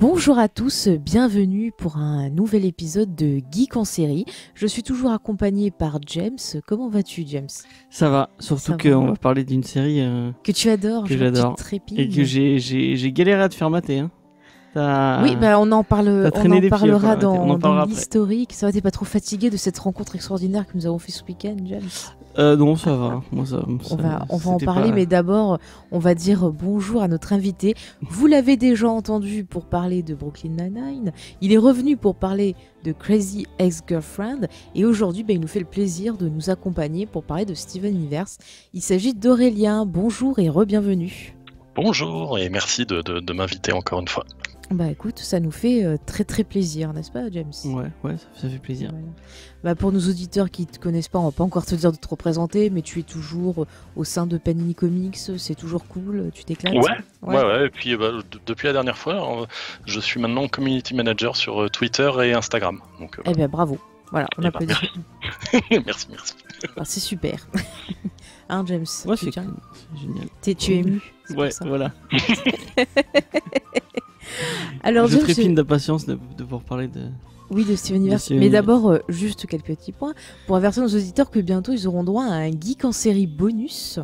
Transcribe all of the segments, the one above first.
Bonjour à tous, bienvenue pour un nouvel épisode de Geek en série. Je suis toujours accompagné par James. Comment vas-tu, James? Ça va, surtout qu'on va parler d'une série que tu adores, que j'adore et que j'ai galéré à te faire mater. Hein. Oui, bah on en parlera dans l'historique. Ça va, t'es pas trop fatigué de cette rencontre extraordinaire que nous avons fait ce week-end, James? Non, ça va. Moi, on va en parler, mais d'abord, on va dire bonjour à notre invité. Vous l'avez déjà entendu pour parler de Brooklyn Nine-Nine. Il est revenu pour parler de Crazy Ex-Girlfriend. Et aujourd'hui, il nous fait le plaisir de nous accompagner pour parler de Steven Universe. Il s'agit d'Aurélien. Bonjour et re-bienvenue. Bonjour et merci de m'inviter encore une fois. Bah écoute, ça nous fait très très plaisir, n'est-ce pas, James? Ouais, ça fait plaisir. Voilà. Bah, pour nos auditeurs qui te connaissent pas, on va pas encore te dire de te représenter, mais tu es toujours au sein de Panini Comics, c'est toujours cool, tu t'éclates? Ouais. Et puis depuis la dernière fois, je suis maintenant community manager sur Twitter et Instagram. Donc, Eh ben bravo. Voilà, on applaudit. Merci. Ah, c'est super. Hein, James? Ouais, c'est génial. Tu es ému? Ouais, voilà. Alors, je trépigne d'impatience de pouvoir parler de... Oui, de Steven Universe. Mais d'abord, juste quelques petits points pour avertir nos auditeurs que bientôt ils auront droit à un Geek en série bonus.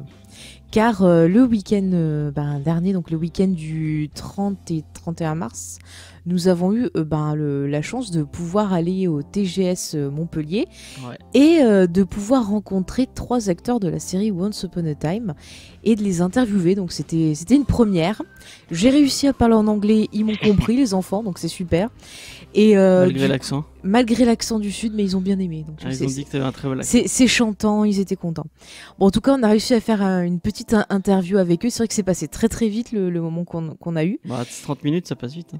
Car le week-end dernier, donc le week-end du 30 et 31 mars, nous avons eu la chance de pouvoir aller au TGS Montpellier et de pouvoir rencontrer 3 acteurs de la série Once Upon a Time et de les interviewer. Donc c'était une première. J'ai réussi à parler en anglais, ils m'ont compris les enfants, donc c'est super. Et malgré l'accent du sud, mais ils ont bien aimé. Donc, ils ont dit que t'avais un très bel accent. C'est chantant, ils étaient contents. Bon, en tout cas, on a réussi à faire une petite interview avec eux. C'est vrai que c'est passé très très vite le moment qu'on a eu. 30 minutes, ça passe vite. Hein.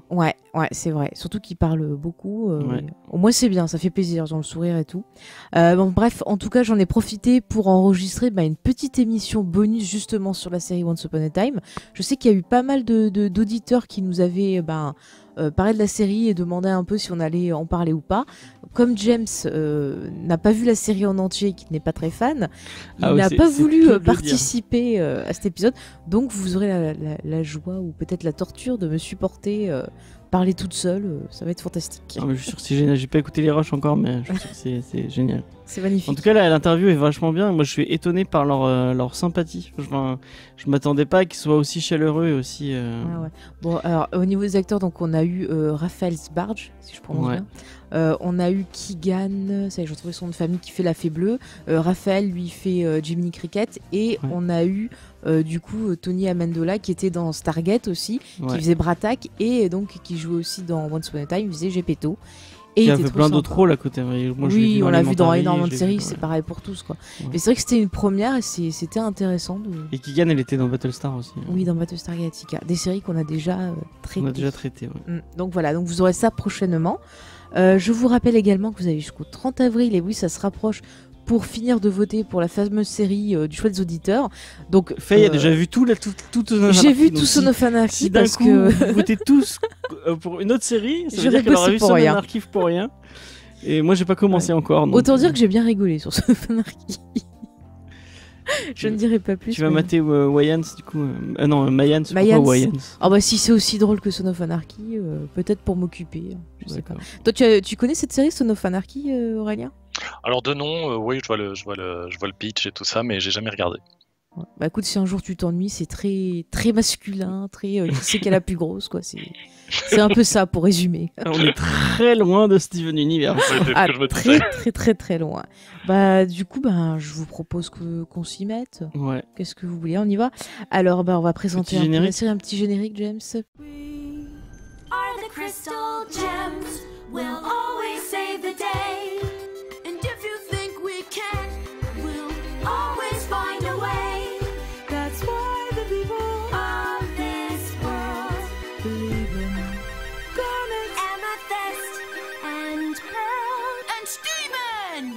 Ouais, c'est vrai. Surtout qu'ils parlent beaucoup. Au moins, c'est bien, ça fait plaisir, dans le sourire et tout. Bref, en tout cas, j'en ai profité pour enregistrer une petite émission bonus justement sur la série Once Upon a Time. Je sais qu'il y a eu pas mal d'auditeurs qui nous avaient... parler de la série et demander un peu si on allait en parler ou pas. Comme James n'a pas vu la série en entier, qui n'est pas très fan, il n'a pas voulu participer à cet épisode. Donc vous aurez la joie ou peut-être la torture de me supporter parler toute seule. Ça va être fantastique. Non, mais je suis sûr que c'est génial. J'ai pas écouté les rushs encore, mais je suis sûr que c'est génial. C'est magnifique. En tout cas, l'interview est vachement bien. Moi, je suis étonné par leur sympathie. Je m'attendais pas qu'ils soient aussi chaleureux et aussi. Bon, alors au niveau des acteurs, donc on a eu Raphaël Sbarge, si je prononce bien. On a eu Keegan, ça y est, j'ai retrouvé son nom de famille, qui fait la Fée Bleue. Raphaël, lui, fait Jiminy Cricket. Et on a eu du coup Tony Amendola, qui était dans Stargate aussi, qui faisait Bratak, et donc qui jouait aussi dans Once Upon a Time, il faisait Gepetto. Et il y avait plein d'autres rôles à côté. Moi, on l'a vu dans énormément de séries, c'est pareil pour tous, quoi. Mais c'est vrai que c'était une première et c'était intéressant. Et Keegan, elle était dans Battlestar aussi. Oui, dans Battlestar Galactica. Des séries qu'on a déjà traitées. Ouais. Donc voilà, donc vous aurez ça prochainement. Je vous rappelle également que vous avez jusqu'au 30 avril, et oui, ça se rapproche, pour finir de voter pour la fameuse série du choix des auditeurs. Donc, Faye a déjà vu tout J'ai vu tout Son of Anarchy. Si d'un coup vous votez tous pour une autre série, ça veut dire qu'elle aura vu Son of Anarchy pour rien. Et moi j'ai pas commencé encore. Donc... Autant dire que j'ai bien rigolé sur Son of Anarchy. Je ne dirai pas plus. Tu vas mater Wayans du coup non, Mayans, pourquoi Wayans? Ah bah si c'est aussi drôle que Son of Anarchy, peut-être pour m'occuper. Je sais pas. Toi tu connais cette série Son of Anarchy, Aurélien? Alors de nom, oui, je vois le pitch et tout ça, mais j'ai jamais regardé. Bah écoute, si un jour tu t'ennuies, c'est très très masculin, très qui c'est qu'elle a plus grosse, quoi. C'est un peu ça pour résumer. On est très loin de Steven Universe. Très loin. Bah du coup, je vous propose qu'on s'y mette. Ouais. Qu'est-ce que vous voulez? On y va. Alors on va présenter un petit générique, James. We are the crystal gems. We'll always save the day. And if you think we can, we'll always find a way. That's why the people of this world believe in garnet, amethyst, and pearl, and Steven.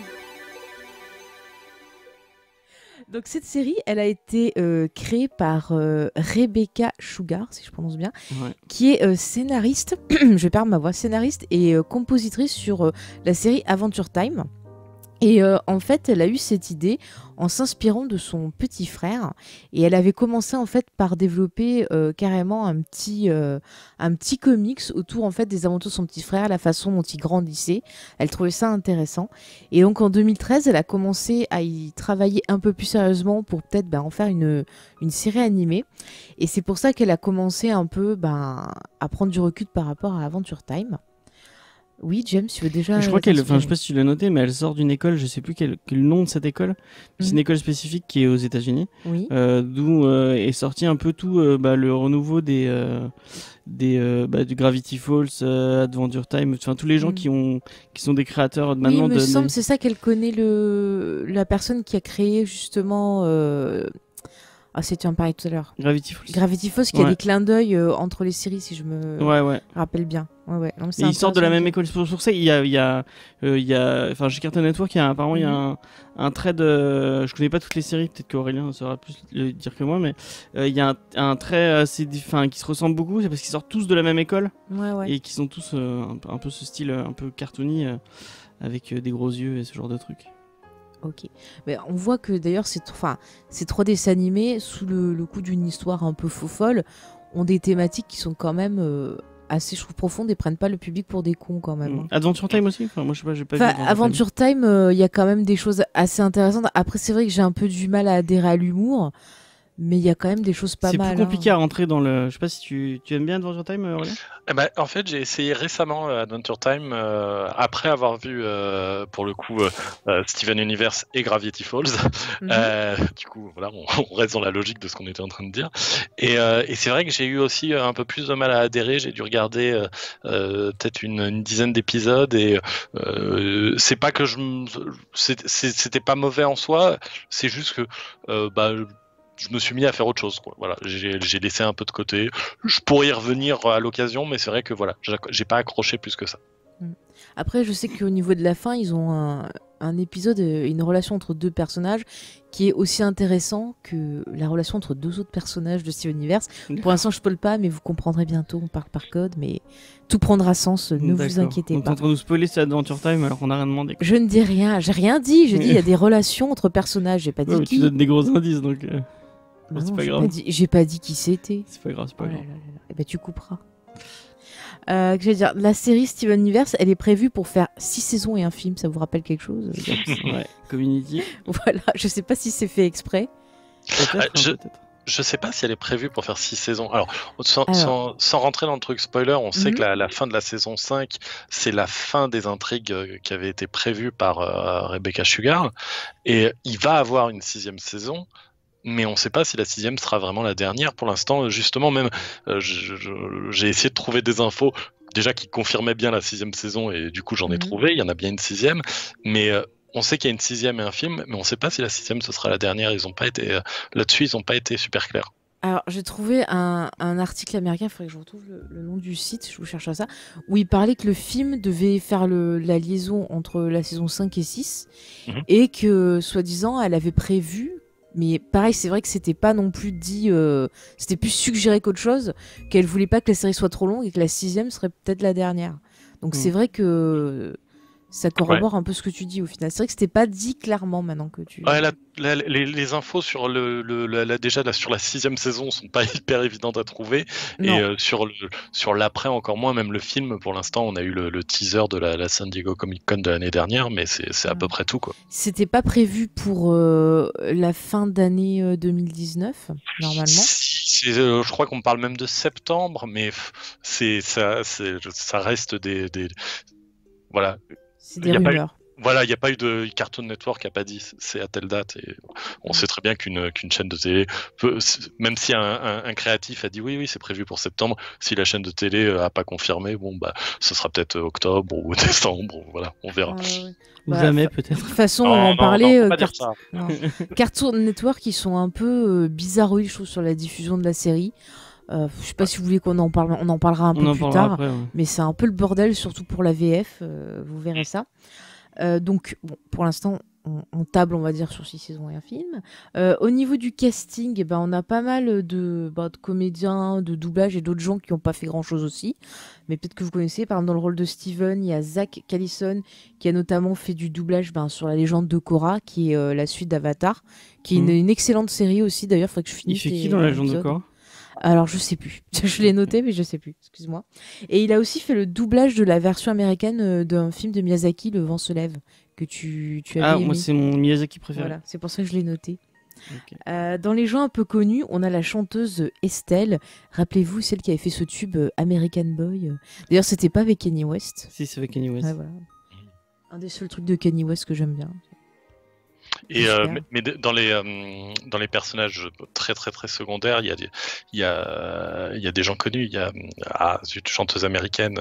Donc cette série, elle a été créée par Rebecca Sugar, si je prononce bien, qui est scénariste, je vais perdre ma voix, scénariste et compositrice sur la série Adventure Time. Et en fait, elle a eu cette idée en s'inspirant de son petit frère. Et elle avait commencé en fait par développer carrément un petit comics autour en fait des aventures de son petit frère, la façon dont il grandissait. Elle trouvait ça intéressant. Et donc en 2013, elle a commencé à y travailler un peu plus sérieusement pour peut-être en faire une série animée. Et c'est pour ça qu'elle a commencé un peu à prendre du recul par rapport à Adventure Time. Oui, James, tu veux déjà... Je crois je sais pas si tu l'as noté, mais elle sort d'une école, je sais plus quel nom de cette école. C'est une école spécifique qui est aux États-Unis, d'où est sorti un peu tout le renouveau du Gravity Falls, Adventure Time, enfin tous les gens qui sont des créateurs maintenant. Oui, il me semble, c'est ça qu'elle connaît la personne qui a créé justement... tu en parlais tout à l'heure. Gravity Falls. Gravity Falls, qui a des clins d'œil entre les séries, si je me rappelle bien. Ouais. Non, et ils sortent de la même école. Pour ça, il y a chez Cartoon Network, apparemment, il y a un trait de... Je connais pas toutes les séries, peut-être qu'Aurélien saura plus le dire que moi, mais il y a un trait assez qui se ressemble beaucoup, c'est parce qu'ils sortent tous de la même école. Ouais. Et qui sont tous un peu ce style un peu cartoony, avec des gros yeux et ce genre de trucs. Ok. Mais on voit que d'ailleurs ces 3 dessins animés, sous le coup d'une histoire un peu faux-folle, ont des thématiques qui sont quand même assez, je trouve, profondes et prennent pas le public pour des cons quand même. Adventure Time aussi, moi je sais pas, j'ai pas vu Adventure Time, il y a quand même des choses assez intéressantes. Après, c'est vrai que j'ai un peu du mal à adhérer à l'humour, mais il y a quand même des choses pas mal. C'est plus compliqué à rentrer dans le... Je sais pas si tu aimes bien Adventure Time, Aurélien ? En fait, j'ai essayé récemment Adventure Time après avoir vu, pour le coup, Steven Universe et Gravity Falls. Du coup, voilà, on reste dans la logique de ce qu'on était en train de dire. Et c'est vrai que j'ai eu aussi un peu plus de mal à adhérer. J'ai dû regarder peut-être une dizaine d'épisodes et c'est pas que c'était pas mauvais en soi. C'est juste que je me suis mis à faire autre chose, quoi. Voilà, j'ai laissé un peu de côté. Je pourrais y revenir à l'occasion, mais c'est vrai que voilà, j'ai pas accroché plus que ça. Après, je sais qu'au niveau de la fin, ils ont un épisode, une relation entre 2 personnages qui est aussi intéressant que la relation entre 2 autres personnages de Steven Universe. Pour l'instant, je spoil pas, mais vous comprendrez bientôt. On parle par code, mais tout prendra sens. Ne vous inquiétez pas. On est en train de nous spoiler cette Adventure Time alors qu'on n'a rien demandé. Je ne dis rien. J'ai rien dit. Je dis il y a des relations entre personnages. J'ai pas dit qui. Tu donnes des gros indices, donc... c'est pas grave. J'ai pas dit qui c'était. C'est pas grave, c'est pas grave. Eh ben, tu couperas. Je vais dire, la série Steven Universe, elle est prévue pour faire 6 saisons et un film. Ça vous rappelle quelque chose? Ouais, Community. Voilà, je sais pas si c'est fait exprès. Peut-être. Je sais pas si elle est prévue pour faire 6 saisons. Alors, sans rentrer dans le truc spoiler, on sait que la fin de la saison 5, c'est la fin des intrigues qui avaient été prévues par Rebecca Sugar. Et il va avoir une 6e saison. Mais on ne sait pas si la 6e sera vraiment la dernière. Pour l'instant, justement, même j'ai essayé de trouver des infos déjà qui confirmaient bien la 6e saison et du coup j'en ai trouvé. Il y en a bien une 6e, mais on sait qu'il y a une 6e et un film, mais on ne sait pas si la 6e ce sera la dernière. Ils n'ont pas été là-dessus, ils n'ont pas été super clairs. Alors, j'ai trouvé un article américain, il faudrait que je retrouve le nom du site, je vous cherche à ça, où il parlait que le film devait faire la liaison entre la saison 5 et 6 et que, soi-disant, elle avait prévu. Mais pareil, c'est vrai que c'était pas non plus dit, c'était plus suggéré qu'autre chose, qu'elle voulait pas que la série soit trop longue et que la 6e serait peut-être la dernière. Donc c'est vrai que ça corrobore un peu ce que tu dis au final. C'est vrai que c'était pas dit clairement maintenant que tu... Ouais, les infos sur déjà sur la 6e saison sont pas hyper évidentes à trouver. Non. Et sur l'après encore moins, même le film, pour l'instant on a eu le teaser de la San Diego Comic Con de l'année dernière, mais c'est à peu près tout, quoi. C'était pas prévu pour la fin d'année 2019, normalement. Je crois qu'on parle même de septembre, mais ça reste des voilà. C'est des rumeurs. Voilà, il n'y a pas eu de Cartoon Network qui n'a pas dit c'est à telle date. Et on sait très bien qu'une chaîne de télé, même si un créatif a dit oui, c'est prévu pour septembre, si la chaîne de télé n'a pas confirmé, ce sera peut-être octobre ou décembre, voilà, on verra. Ou jamais peut-être. De toute façon, on en parlait. Cartoon Network, ils sont un peu bizarroïdes, je trouve, sur la diffusion de la série. Je sais pas si vous voulez qu'on en parle, on en parlera un peu plus tard, après, mais c'est un peu le bordel, surtout pour la VF, vous verrez ça. Donc, bon, pour l'instant, on table, on va dire, sur 6 saisons et un film. Au niveau du casting, eh ben, on a pas mal de comédiens, de doublage et d'autres gens qui n'ont pas fait grand-chose aussi. Mais peut-être que vous connaissez, par exemple, dans le rôle de Steven, il y a Zach Callison qui a notamment fait du doublage sur La Légende de Korra, qui est la suite d'Avatar, qui est une excellente série aussi. D'ailleurs, il faudrait que je finisse. Il fait qui dans La Légende de Korra ? Alors, je sais plus. Je l'ai noté, mais je sais plus. Excuse-moi. Et il a aussi fait le doublage de la version américaine d'un film de Miyazaki, Le vent se lève, que tu avais aimé. Moi, c'est mon Miyazaki préféré. Voilà, c'est pour ça que je l'ai noté. Okay. Dans les gens un peu connus, on a la chanteuse Estelle. Rappelez-vous, celle qui avait fait ce tube American Boy. D'ailleurs, c'était pas avec Kanye West. Si, c'est avec Kanye West. Ouais, voilà. Un des seuls trucs de Kanye West que j'aime bien. Et mais dans les personnages très très très secondaires, il y a des gens connus. Il y a une chanteuse américaine,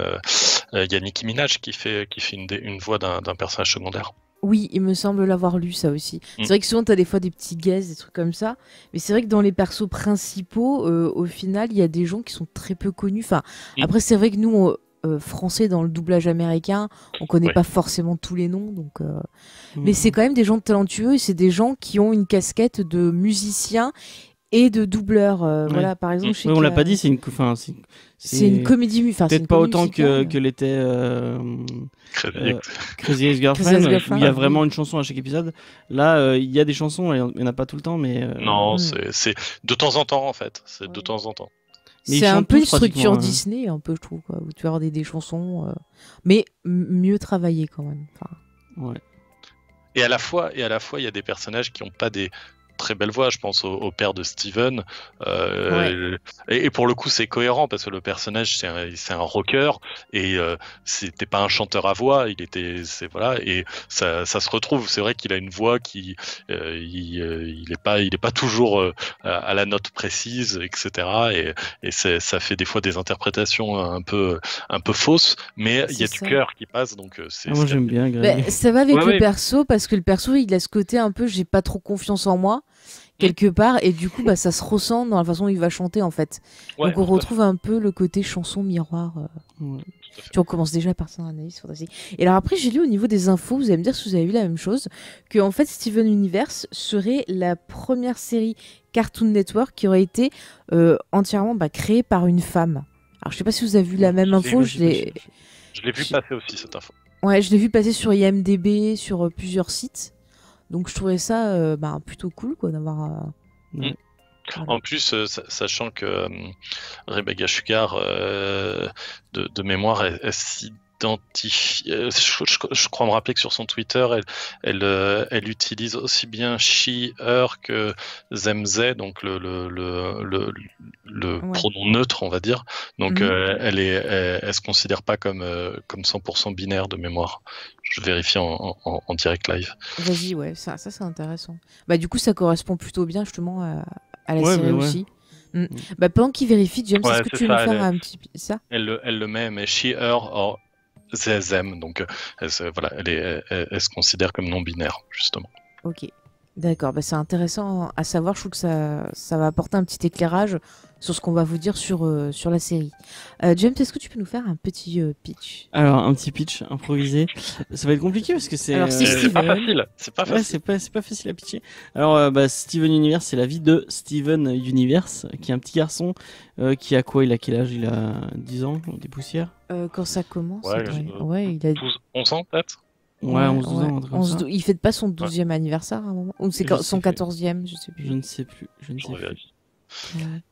il y a Nicki Minaj qui fait une voix d'un personnage secondaire. Oui, il me semble l'avoir lu ça aussi. C'est vrai que souvent tu as des fois des petits guests, des trucs comme ça, mais c'est vrai que dans les persos principaux, au final, il y a des gens qui sont très peu connus. Enfin, après c'est vrai que nous français dans le doublage américain, on connaît pas forcément tous les noms, donc mais c'est quand même des gens talentueux et c'est des gens qui ont une casquette de musicien et de doubleur. Voilà, par exemple, on l'a pas dit, c'est une comédie, peut-être pas autant que l'était Crazy Ex-Girlfriend, où il y a vraiment une chanson à chaque épisode. Là, il y a des chansons, il n'y en a pas tout le temps, mais non, c'est de temps en temps en fait. C'est de temps en temps. C'est un peu une structure Disney, un peu, je trouve, quoi, où tu vas avoir des chansons, mais mieux travaillées quand même. Ouais. Et à la fois, il y a des personnages qui n'ont pas des très belle voix. Je pense au père de Steven. Et pour le coup, c'est cohérent parce que le personnage, c'est un rocker et c'était pas un chanteur à voix. Et ça se retrouve. C'est vrai qu'il a une voix qui, il est pas toujours à la note précise, etc. Et ça fait des fois des interprétations un peu fausses, mais il y a du cœur qui passe. Donc moi j'aime bien. Ça va avec le perso parce que le perso, il a ce côté un peu, j'ai pas trop confiance en moi. Quelque part, et du coup ça se ressent dans la façon dont il va chanter en fait. Donc on retrouve un peu le côté chanson miroir. On commence déjà par son analyse fantastique. Et alors après j'ai lu au niveau des infos, vous allez me dire si vous avez vu la même chose, que en fait Steven Universe serait la première série Cartoon Network qui aurait été entièrement créée par une femme. Alors je sais pas si vous avez vu la même info, je l'ai vu passer aussi cette info. Ouais, je l'ai vu passer sur IMDb, sur plusieurs sites. Donc je trouvais ça plutôt cool quoi d'avoir. Voilà. En plus, sachant que Rebecca Sugar, de mémoire, elle s'identifie. Je crois me rappeler que sur son Twitter, elle utilise aussi bien she, her que them, they, donc le pronom neutre, on va dire. Donc elle se considère pas comme 100% binaire de mémoire. Je vérifie en direct live. Vas-y, ouais, ça c'est intéressant. Du coup, ça correspond plutôt bien justement à la série aussi. Pendant qu'il vérifie, James, est-ce que tu veux nous faire un petit ça ? Elle le met, mais she, her, or they, them. Donc, elle se considère comme non binaire, justement. Ok, d'accord. C'est intéressant à savoir. Je trouve que ça va apporter un petit éclairage sur ce qu'on va vous dire sur la série. James, est-ce que tu peux nous faire un petit pitch ? Alors, un petit pitch improvisé. Ça va être compliqué parce que c'est... Alors, c'est pas facile. C'est pas facile. Ouais, c'est pas facile à pitcher. Alors, Steven Universe, c'est la vie de Steven Universe, qui est un petit garçon qui a quoi ? Il a quel âge ? Il a 10 ans, des poussières ? Quand ça commence, il a 11 ans peut-être ? Ouais, 11-12 ans. Il fête pas son 12e anniversaire à un moment ? Ou c'est son 14e, je sais plus. Je ne sais plus.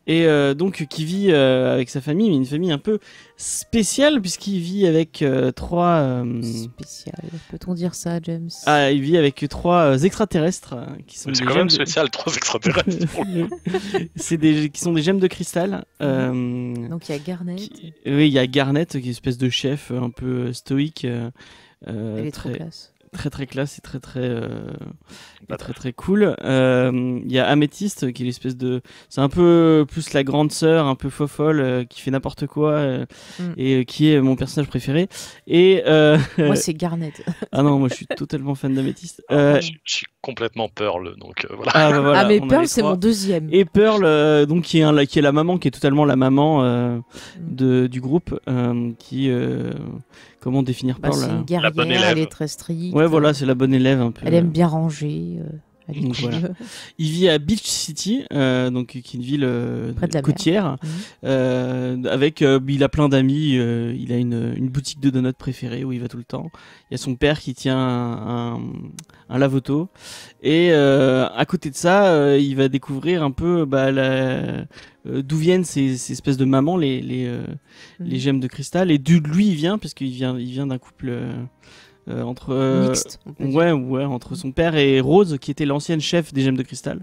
Et donc qui vit avec sa famille, mais une famille un peu spéciale puisqu'il vit avec trois... Spécial, peut-on dire ça, James ? Il vit avec trois extraterrestres qui sont... C'est quand même spécial, trois extraterrestres. qui sont des gemmes de cristal. Donc il y a Garnet. Oui, il y a Garnet qui est une espèce de chef un peu stoïque. Elle est trop classe. Très classe et très cool. Il y a Améthyste qui est l'espèce de... C'est un peu plus la grande sœur, un peu fofolle, qui fait n'importe quoi et qui est mon personnage préféré. Et moi c'est Garnet. Ah non, moi je suis totalement fan d'Améthyste. Je suis complètement Pearl, donc voilà. Voilà, mais Pearl c'est mon deuxième. Et Pearl, donc qui est la maman, qui est totalement la maman du groupe, qui comment définir Pearl. C'est une La bonne guerrière, élève. elle est très stricte. Ouais, voilà, c'est la bonne élève un peu. Elle aime bien ranger. Elle est Donc, cool. voilà. Il vit à Beach City, donc qui est une ville Près de la mer. côtière, avec il a plein d'amis, il a une boutique de donuts préférée où il va tout le temps. Il y a son père qui tient un lave-auto et à côté de ça, il va découvrir un peu d'où viennent ces espèces de mamans, les gemmes de cristal, et d'où lui il vient parce qu'il vient d'un couple. Entre Mixte, on peut dire. entre son père et Rose qui était l'ancienne chef des gemmes de cristal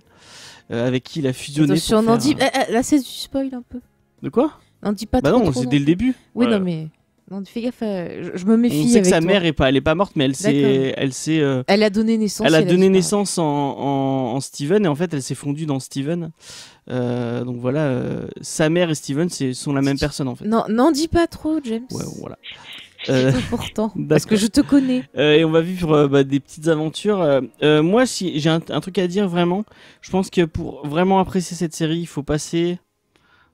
avec qui il a fusionné. Attention, pour on en faire dit. Là, c'est du spoil un peu. De quoi? On dit pas Bah trop. non, trop c'est dès le début. Oui, Ouais. non, mais. Non, fais gaffe. Je me méfie. On sait que avec sa toi. mère elle est pas morte, mais Elle a donné naissance. elle a donné disparu. naissance en Steven et en fait elle s'est fondue dans Steven. Donc voilà, sa mère et Steven sont la même personne en fait. Non, n'en dis pas trop, James. Ouais, voilà. C'est important. Parce que d'accord. je te connais. Et on va vivre des petites aventures. Moi, si j'ai un truc à dire vraiment, je pense que pour vraiment apprécier cette série, il faut passer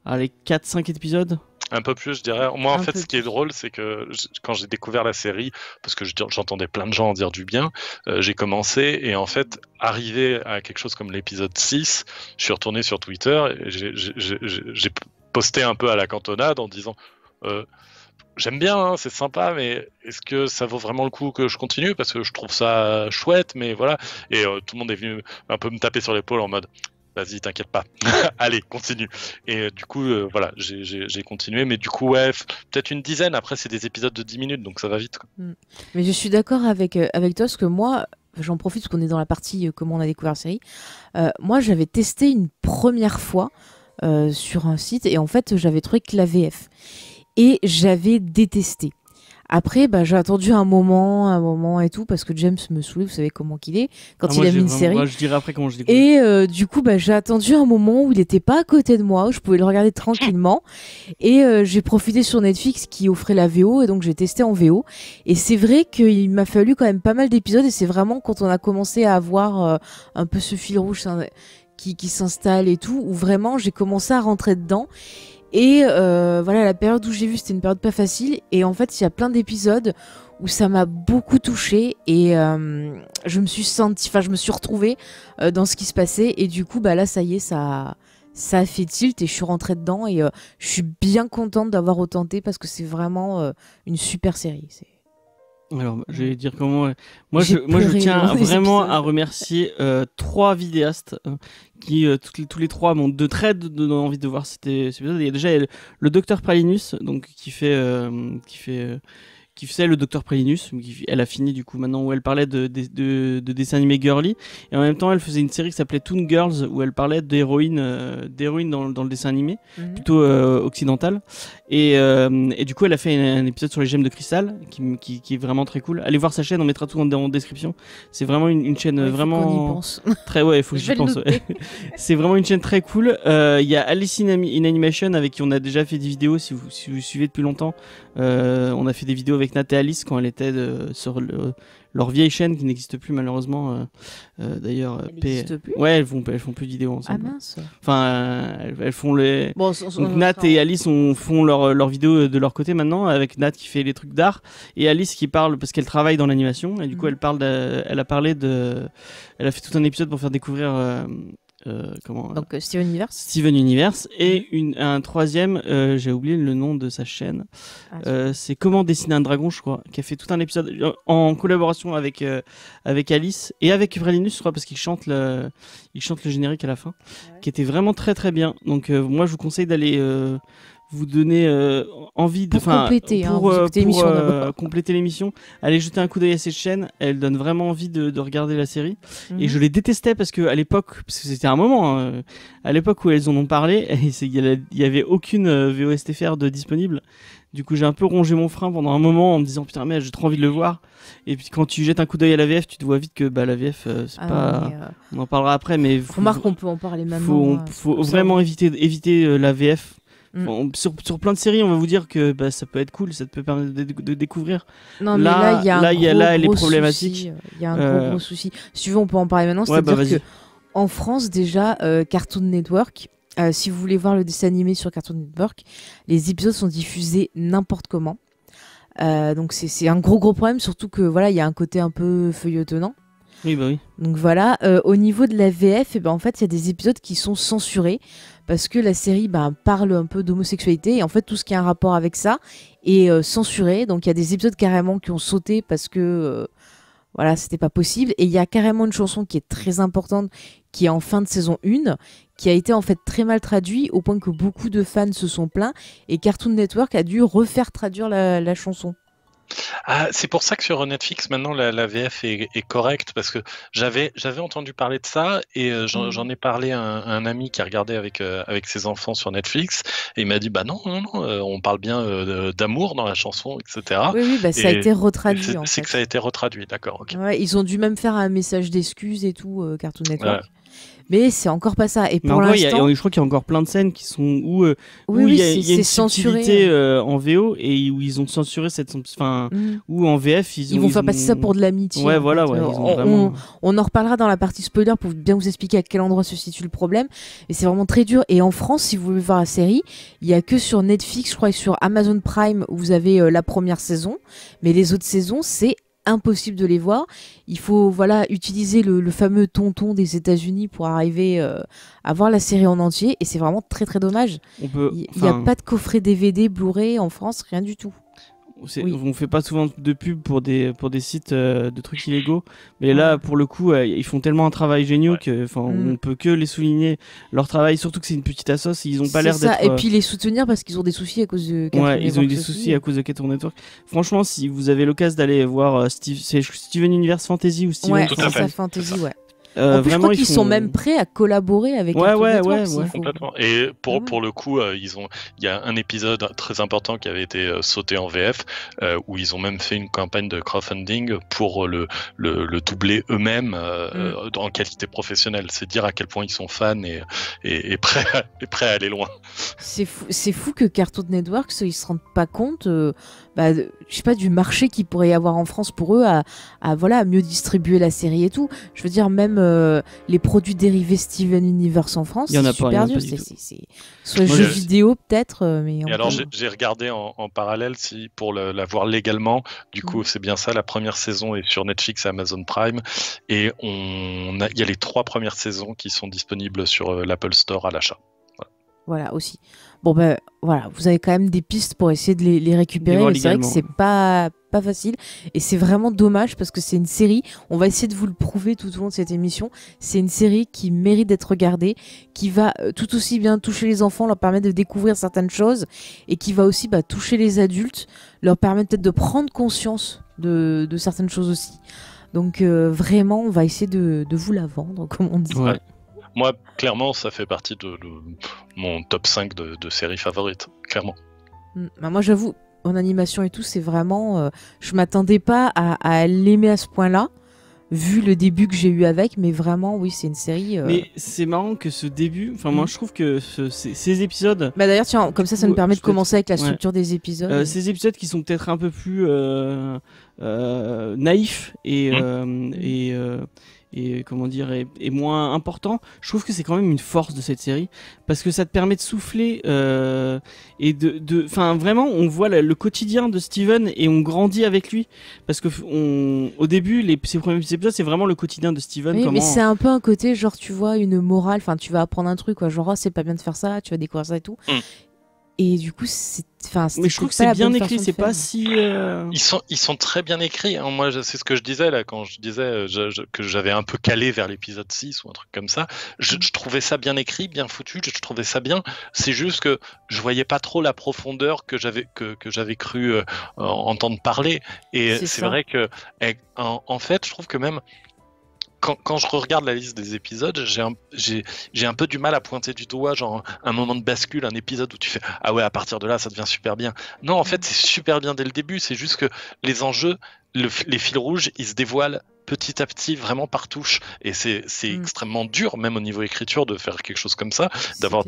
les 4-5 épisodes. Un peu plus, je dirais. Moi, en Un fait, peu ce qui est drôle, c'est que quand j'ai découvert la série, parce que j'entendais plein de gens en dire du bien, j'ai commencé et en fait, arrivé à quelque chose comme l'épisode 6, je suis retourné sur Twitter et j'ai posté un peu à la cantonade en disant j'aime bien, hein, c'est sympa, mais est-ce que ça vaut vraiment le coup que je continue? Parce que je trouve ça chouette, mais voilà. Et tout le monde est venu un peu me taper sur l'épaule en mode vas-y, t'inquiète pas. Allez, continue. Et du coup, voilà, j'ai continué. Mais du coup, ouais, peut-être une dizaine. Après, c'est des épisodes de 10 minutes, donc ça va vite, quoi. Mais je suis d'accord avec toi, parce que moi, j'en profite parce qu'on est dans la partie comment on a découvert la série. Moi, j'avais testé une première fois sur un site et en fait, j'avais trouvé que la VF. Et j'avais détesté. Après, j'ai attendu un moment et tout, parce que James me saoulait, vous savez comment qu'il est, quand il a mis une série. Moi, je dirai après comment je découvre. Et du coup, j'ai attendu un moment où il n'était pas à côté de moi, où je pouvais le regarder tranquillement. Et j'ai profité sur Netflix qui offrait la VO, et donc j'ai testé en VO. Et c'est vrai qu'il m'a fallu quand même pas mal d'épisodes, et c'est vraiment quand on a commencé à avoir un peu ce fil rouge qui s'installe et tout, où vraiment j'ai commencé à rentrer dedans. Et voilà, la période où j'ai vu, c'était une période pas facile. Et en fait, il y a plein d'épisodes où ça m'a beaucoup touchée. Et je me suis retrouvée dans ce qui se passait. Et du coup, là, ça y est, ça a fait tilt et je suis rentrée dedans. Et je suis bien contente d'avoir autanté parce que c'est vraiment une super série. Alors, je vais dire comment. Moi, J'ai je pleuré tiens devant les vraiment épisodes. à remercier 3 vidéastes qui, tous les 3, m'ont de très donné envie de voir cet épisode. Il y a déjà le Dr Pralinus, donc qui faisait le Dr Pralinus. Elle a fini du coup maintenant, où elle parlait de dessins animés girly, et en même temps elle faisait une série qui s'appelait Toon Girls où elle parlait d'héroïnes dans le dessin animé, plutôt occidental, et du coup elle a fait un épisode sur les gemmes de cristal qui est vraiment très cool. Allez voir sa chaîne, on mettra tout en description. C'est vraiment une chaîne Ouais, faut vraiment qu'on y pense. très, ouais, il faut que Je j'y vais le pense. noter. C'est vraiment une chaîne très cool. Il y a Alice in Animation avec qui on a déjà fait des vidéos. Si vous suivez depuis longtemps, on a fait des vidéos avec Nat et Alice quand elle était sur leur vieille chaîne qui n'existe plus malheureusement. D'ailleurs, Elle n'existe plus. ouais, elles font plus de vidéos Ah ensemble. mince. Enfin, elles font les. Bon, Donc Nat et Alice font leurs vidéos de leur côté maintenant, avec Nat qui fait les trucs d'art et Alice qui parle parce qu'elle travaille dans l'animation, et du coup elle a fait tout un épisode pour faire découvrir Donc Steven Universe. Steven Universe, et un troisième, j'ai oublié le nom de sa chaîne, c'est Comment dessiner un dragon, je crois, qui a fait tout un épisode en collaboration avec Alice et avec Pralinus, je crois, parce qu'il chante le générique à la fin, qui était vraiment très très bien. Donc moi je vous conseille d'aller vous donner envie de compléter, vous écoutez l'émission d'abord. compléter l'émission, allez jeter un coup d'œil à cette chaîne, elle donne vraiment envie de regarder la série. Et je les détestais parce que à l'époque, parce que c'était un moment, à l'époque où elles en ont parlé, il y avait aucune VOSTFR disponible. Du coup, j'ai un peu rongé mon frein pendant un moment en me disant putain mais j'ai trop envie de le voir. Et puis quand tu jettes un coup d'œil à la VF, tu te vois vite que la VF c'est pas. On en parlera après, mais remarque qu'on peut en parler maintenant. Faut vraiment éviter la VF. Sur plein de séries, on va vous dire que ça peut être cool, ça te peut permettre de découvrir. Non, mais là, il y a un elle est gros problématique. souci. Il y a un gros souci. Si tu veux, on peut en parler maintenant. C'est-à-dire que en France, déjà, Cartoon Network, si vous voulez voir le dessin animé sur Cartoon Network, les épisodes sont diffusés n'importe comment. Donc c'est un gros problème, surtout que voilà, il y a un côté un peu feuilletonnant. Oui, bah oui. Donc voilà, au niveau de la VF, en fait, il y a des épisodes qui sont censurés parce que la série parle un peu d'homosexualité et en fait, tout ce qui a un rapport avec ça est censuré. Donc il y a des épisodes carrément qui ont sauté parce que voilà, c'était pas possible. Et il y a carrément une chanson qui est très importante, qui est en fin de saison 1, qui a été en fait très mal traduite au point que beaucoup de fans se sont plaints et Cartoon Network a dû refaire traduire la chanson. Ah, c'est pour ça que sur Netflix maintenant la VF est correcte parce que j'avais entendu parler de ça et j'en ai parlé à un ami qui a regardé avec ses enfants sur Netflix et il m'a dit bah non, on parle bien d'amour dans la chanson, etc. Oui, ça a été retraduit. C'est que ça a été retraduit, d'accord. Okay. Ouais, ils ont dû même faire un message d'excuses et tout, Cartoon Network. Ouais. Mais c'est encore pas ça. Et pour l'instant, je crois qu'il y a encore plein de scènes qui sont où il y a une subtilité en VO et où ils ont censuré cette, où en VF ils vont faire passer ça pour de l'amitié. Ouais, voilà. Ouais, on en reparlera dans la partie spoiler pour bien vous expliquer à quel endroit se situe le problème. Et c'est vraiment très dur. Et en France, si vous voulez voir la série, il y a que sur Netflix, je crois, et sur Amazon Prime où vous avez la première saison. Mais les autres saisons, c'est impossible de les voir. Il faut utiliser le fameux tonton des États-Unis pour arriver à voir la série en entier et c'est vraiment très très dommage. Il n'y a pas de coffret DVD, Blu-ray en France, rien du tout. On fait pas souvent de pub pour des sites de trucs illégaux, mais là pour le coup ils font tellement un travail génial que on peut que les souligner leur travail, surtout que c'est une petite assoce, ils ont pas l'air d'être. Et puis les soutenir parce qu'ils ont des soucis à cause de Cartoon Network. Ils ont eu des soucis à cause de Cartoon Network. Franchement, si vous avez l'occasion d'aller voir Steven Universe Fantasy ou Steven Fantasy, en plus, je crois qu'ils sont même prêts à collaborer avec Cartoon Network. Complètement. Et pour le coup, il y a un épisode très important qui avait été sauté en VF, où ils ont même fait une campagne de crowdfunding pour le doubler eux-mêmes en qualité professionnelle. C'est dire à quel point ils sont fans et prêts à aller loin. C'est fou que Cartoon Network, ils se rendent pas compte je sais pas, du marché qu'il pourrait y avoir en France pour eux à mieux distribuer la série et tout. Je veux dire, même les produits dérivés Steven Universe en France, c'est super dur. Soit jeux vidéo peut-être, mais. Et alors j'ai regardé en parallèle pour la voir légalement. Du coup, c'est bien ça. La première saison est sur Netflix et Amazon Prime, et il y a les 3 premières saisons qui sont disponibles sur l'Apple Store à l'achat. Voilà aussi. Bon voilà, vous avez quand même des pistes pour essayer de les récupérer, mais c'est vrai que c'est pas facile et c'est vraiment dommage parce que c'est une série, on va essayer de vous le prouver tout au long de cette émission, c'est une série qui mérite d'être regardée, qui va tout aussi bien toucher les enfants, leur permettre de découvrir certaines choses et qui va aussi toucher les adultes, leur permettre peut-être de prendre conscience de certaines choses aussi. Donc vraiment, on va essayer de vous la vendre, comme on dit. Ouais. Moi, clairement, ça fait partie de mon top 5 de séries favorites, clairement. Moi, j'avoue, en animation et tout, c'est vraiment... je m'attendais pas à l'aimer à ce point-là, vu le début que j'ai eu avec, mais vraiment, oui, c'est une série... Mais c'est marrant que ce début... moi, je trouve que ces épisodes... D'ailleurs, tiens, comme ça nous permet de commencer avec la structure des épisodes. Ces épisodes qui sont peut-être un peu plus naïfs et comment dire, et moins important, je trouve que c'est quand même une force de cette série parce que ça te permet de souffler et vraiment on voit le quotidien de Steven et on grandit avec lui parce que au début ces premiers épisodes c'est vraiment le quotidien de Steven. Oui, mais c'est un peu un côté genre tu vois une morale, tu vas apprendre un truc genre c'est pas bien de faire ça, tu vas découvrir ça et tout. Et du coup, mais je trouve que c'est bien écrit, c'est pas si. Ils sont très bien écrits. Hein. Moi, c'est ce que je disais là quand je disais que j'avais un peu calé vers l'épisode 6 ou un truc comme ça. Je trouvais ça bien écrit, bien foutu. Je trouvais ça bien. C'est juste que je voyais pas trop la profondeur que j'avais cru entendre parler. Et c'est vrai que en fait, je trouve que même quand je regarde la liste des épisodes, j'ai un peu du mal à pointer du doigt genre un moment de bascule, un épisode où tu fais ah ouais, à partir de là ça devient super bien. Non, en fait c'est super bien dès le début, c'est juste que les enjeux, les fils rouges, ils se dévoilent petit à petit vraiment par touche et c'est extrêmement dur même au niveau écriture de faire quelque chose comme ça, d'avoir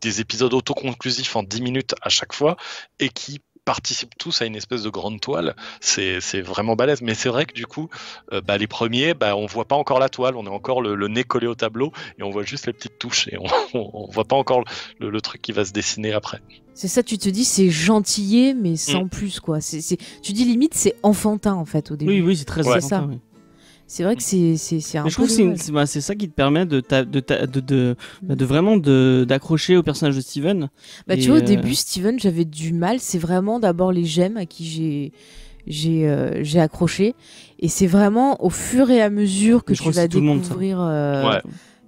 des épisodes autoconclusifs en 10 minutes à chaque fois et qui participent tous à une espèce de grande toile. C'est vraiment balèze. Mais c'est vrai que du coup, les premiers, on voit pas encore la toile, on est encore le nez collé au tableau et on voit juste les petites touches et on voit pas encore le truc qui va se dessiner après. C'est ça, tu te dis, c'est gentillé, mais sans plus, quoi. Tu dis limite, c'est enfantin, en fait, au début. Oui, c'est très Ouais. enfantin. C'est ça. Oui. C'est vrai que c'est un Mais je trouve que c'est ça qui te permet de vraiment d'accrocher au personnage de Steven. Tu vois, au début, Steven, j'avais du mal. C'est vraiment d'abord les gemmes à qui j'ai accroché. Et c'est vraiment au fur et à mesure que tu vas découvrir...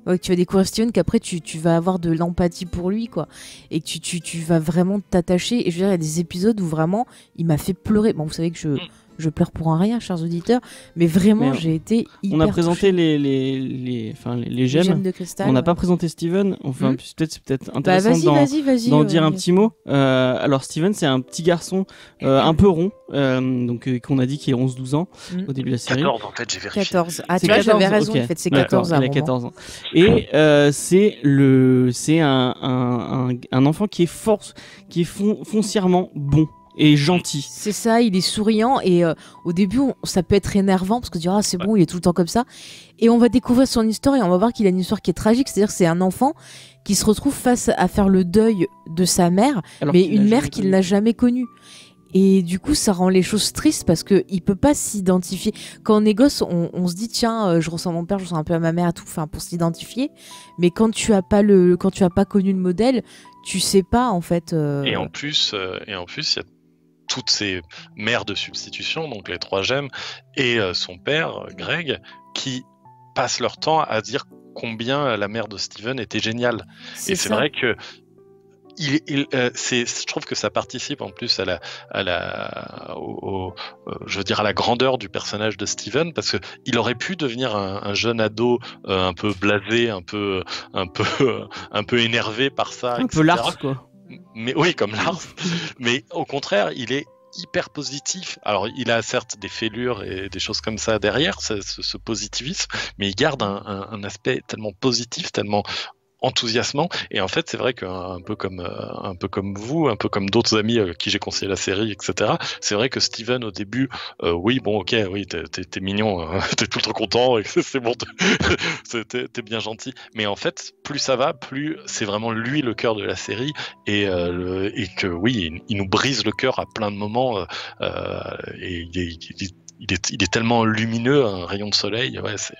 que tu vas découvrir Steven, qu'après tu vas avoir de l'empathie pour lui, quoi. Et que tu vas vraiment t'attacher. Et je veux dire, il y a des épisodes où vraiment, il m'a fait pleurer. Bon, vous savez que je pleure pour un rien, chers auditeurs, mais vraiment, j'ai été hyper On a présenté touchée. les gemmes de cristal. On n'a pas présenté Steven. Enfin, c'est peut-être intéressant vas-y, d'en dire un petit mot. Alors, Steven, c'est un petit garçon un peu rond, qu'on a dit qu'il a 11-12 ans au début de la série. 14, en fait, j'ai vérifié. 14. Ah, tu vois, j'avais raison, okay. En fait, c'est 14 ans. Il a 14 ans. Et c'est un enfant qui est foncièrement bon et gentil. C'est ça, il est souriant et au début ça peut être énervant parce que tu dis c'est bon, il est tout le temps comme ça, et on va découvrir son histoire et on va voir qu'il a une histoire qui est tragique, c'est-à-dire que c'est un enfant qui se retrouve face à faire le deuil de sa mère, mais une mère qu'il n'a jamais connue. Et du coup, ça rend les choses tristes parce qu'il peut pas s'identifier. Quand on est gosse, on se dit tiens, je ressemble à mon père, je ressemble un peu à ma mère, tout, pour s'identifier. Mais quand tu as pas connu le modèle, tu sais pas en fait. Et en plus, il y a toutes ces mères de substitution, donc les 3 gemmes, et son père, Greg, qui passent leur temps à dire combien la mère de Steven était géniale. C'est vrai que je trouve que ça participe en plus à la grandeur du personnage de Steven, parce que il aurait pu devenir un jeune ado un peu blasé, un peu énervé par ça, un etc. peu Lars, quoi. Mais oui, comme Lars. Mais au contraire, il est hyper positif. Alors, il a certes des fêlures et des choses comme ça derrière, ce positivisme, mais il garde un aspect tellement positif, tellement enthousiasmant. Et en fait, c'est vrai qu'un peu comme vous, un peu comme d'autres amis qui j'ai conseillé la série, etc. C'est vrai que Steven, au début, t'es mignon, t'es tout le temps content, et c'est bon, t'es bien gentil. Mais en fait, plus ça va, plus c'est vraiment lui le cœur de la série, et que oui, il nous brise le cœur à plein de moments, et il est tellement lumineux, un rayon de soleil. Ouais, c'est.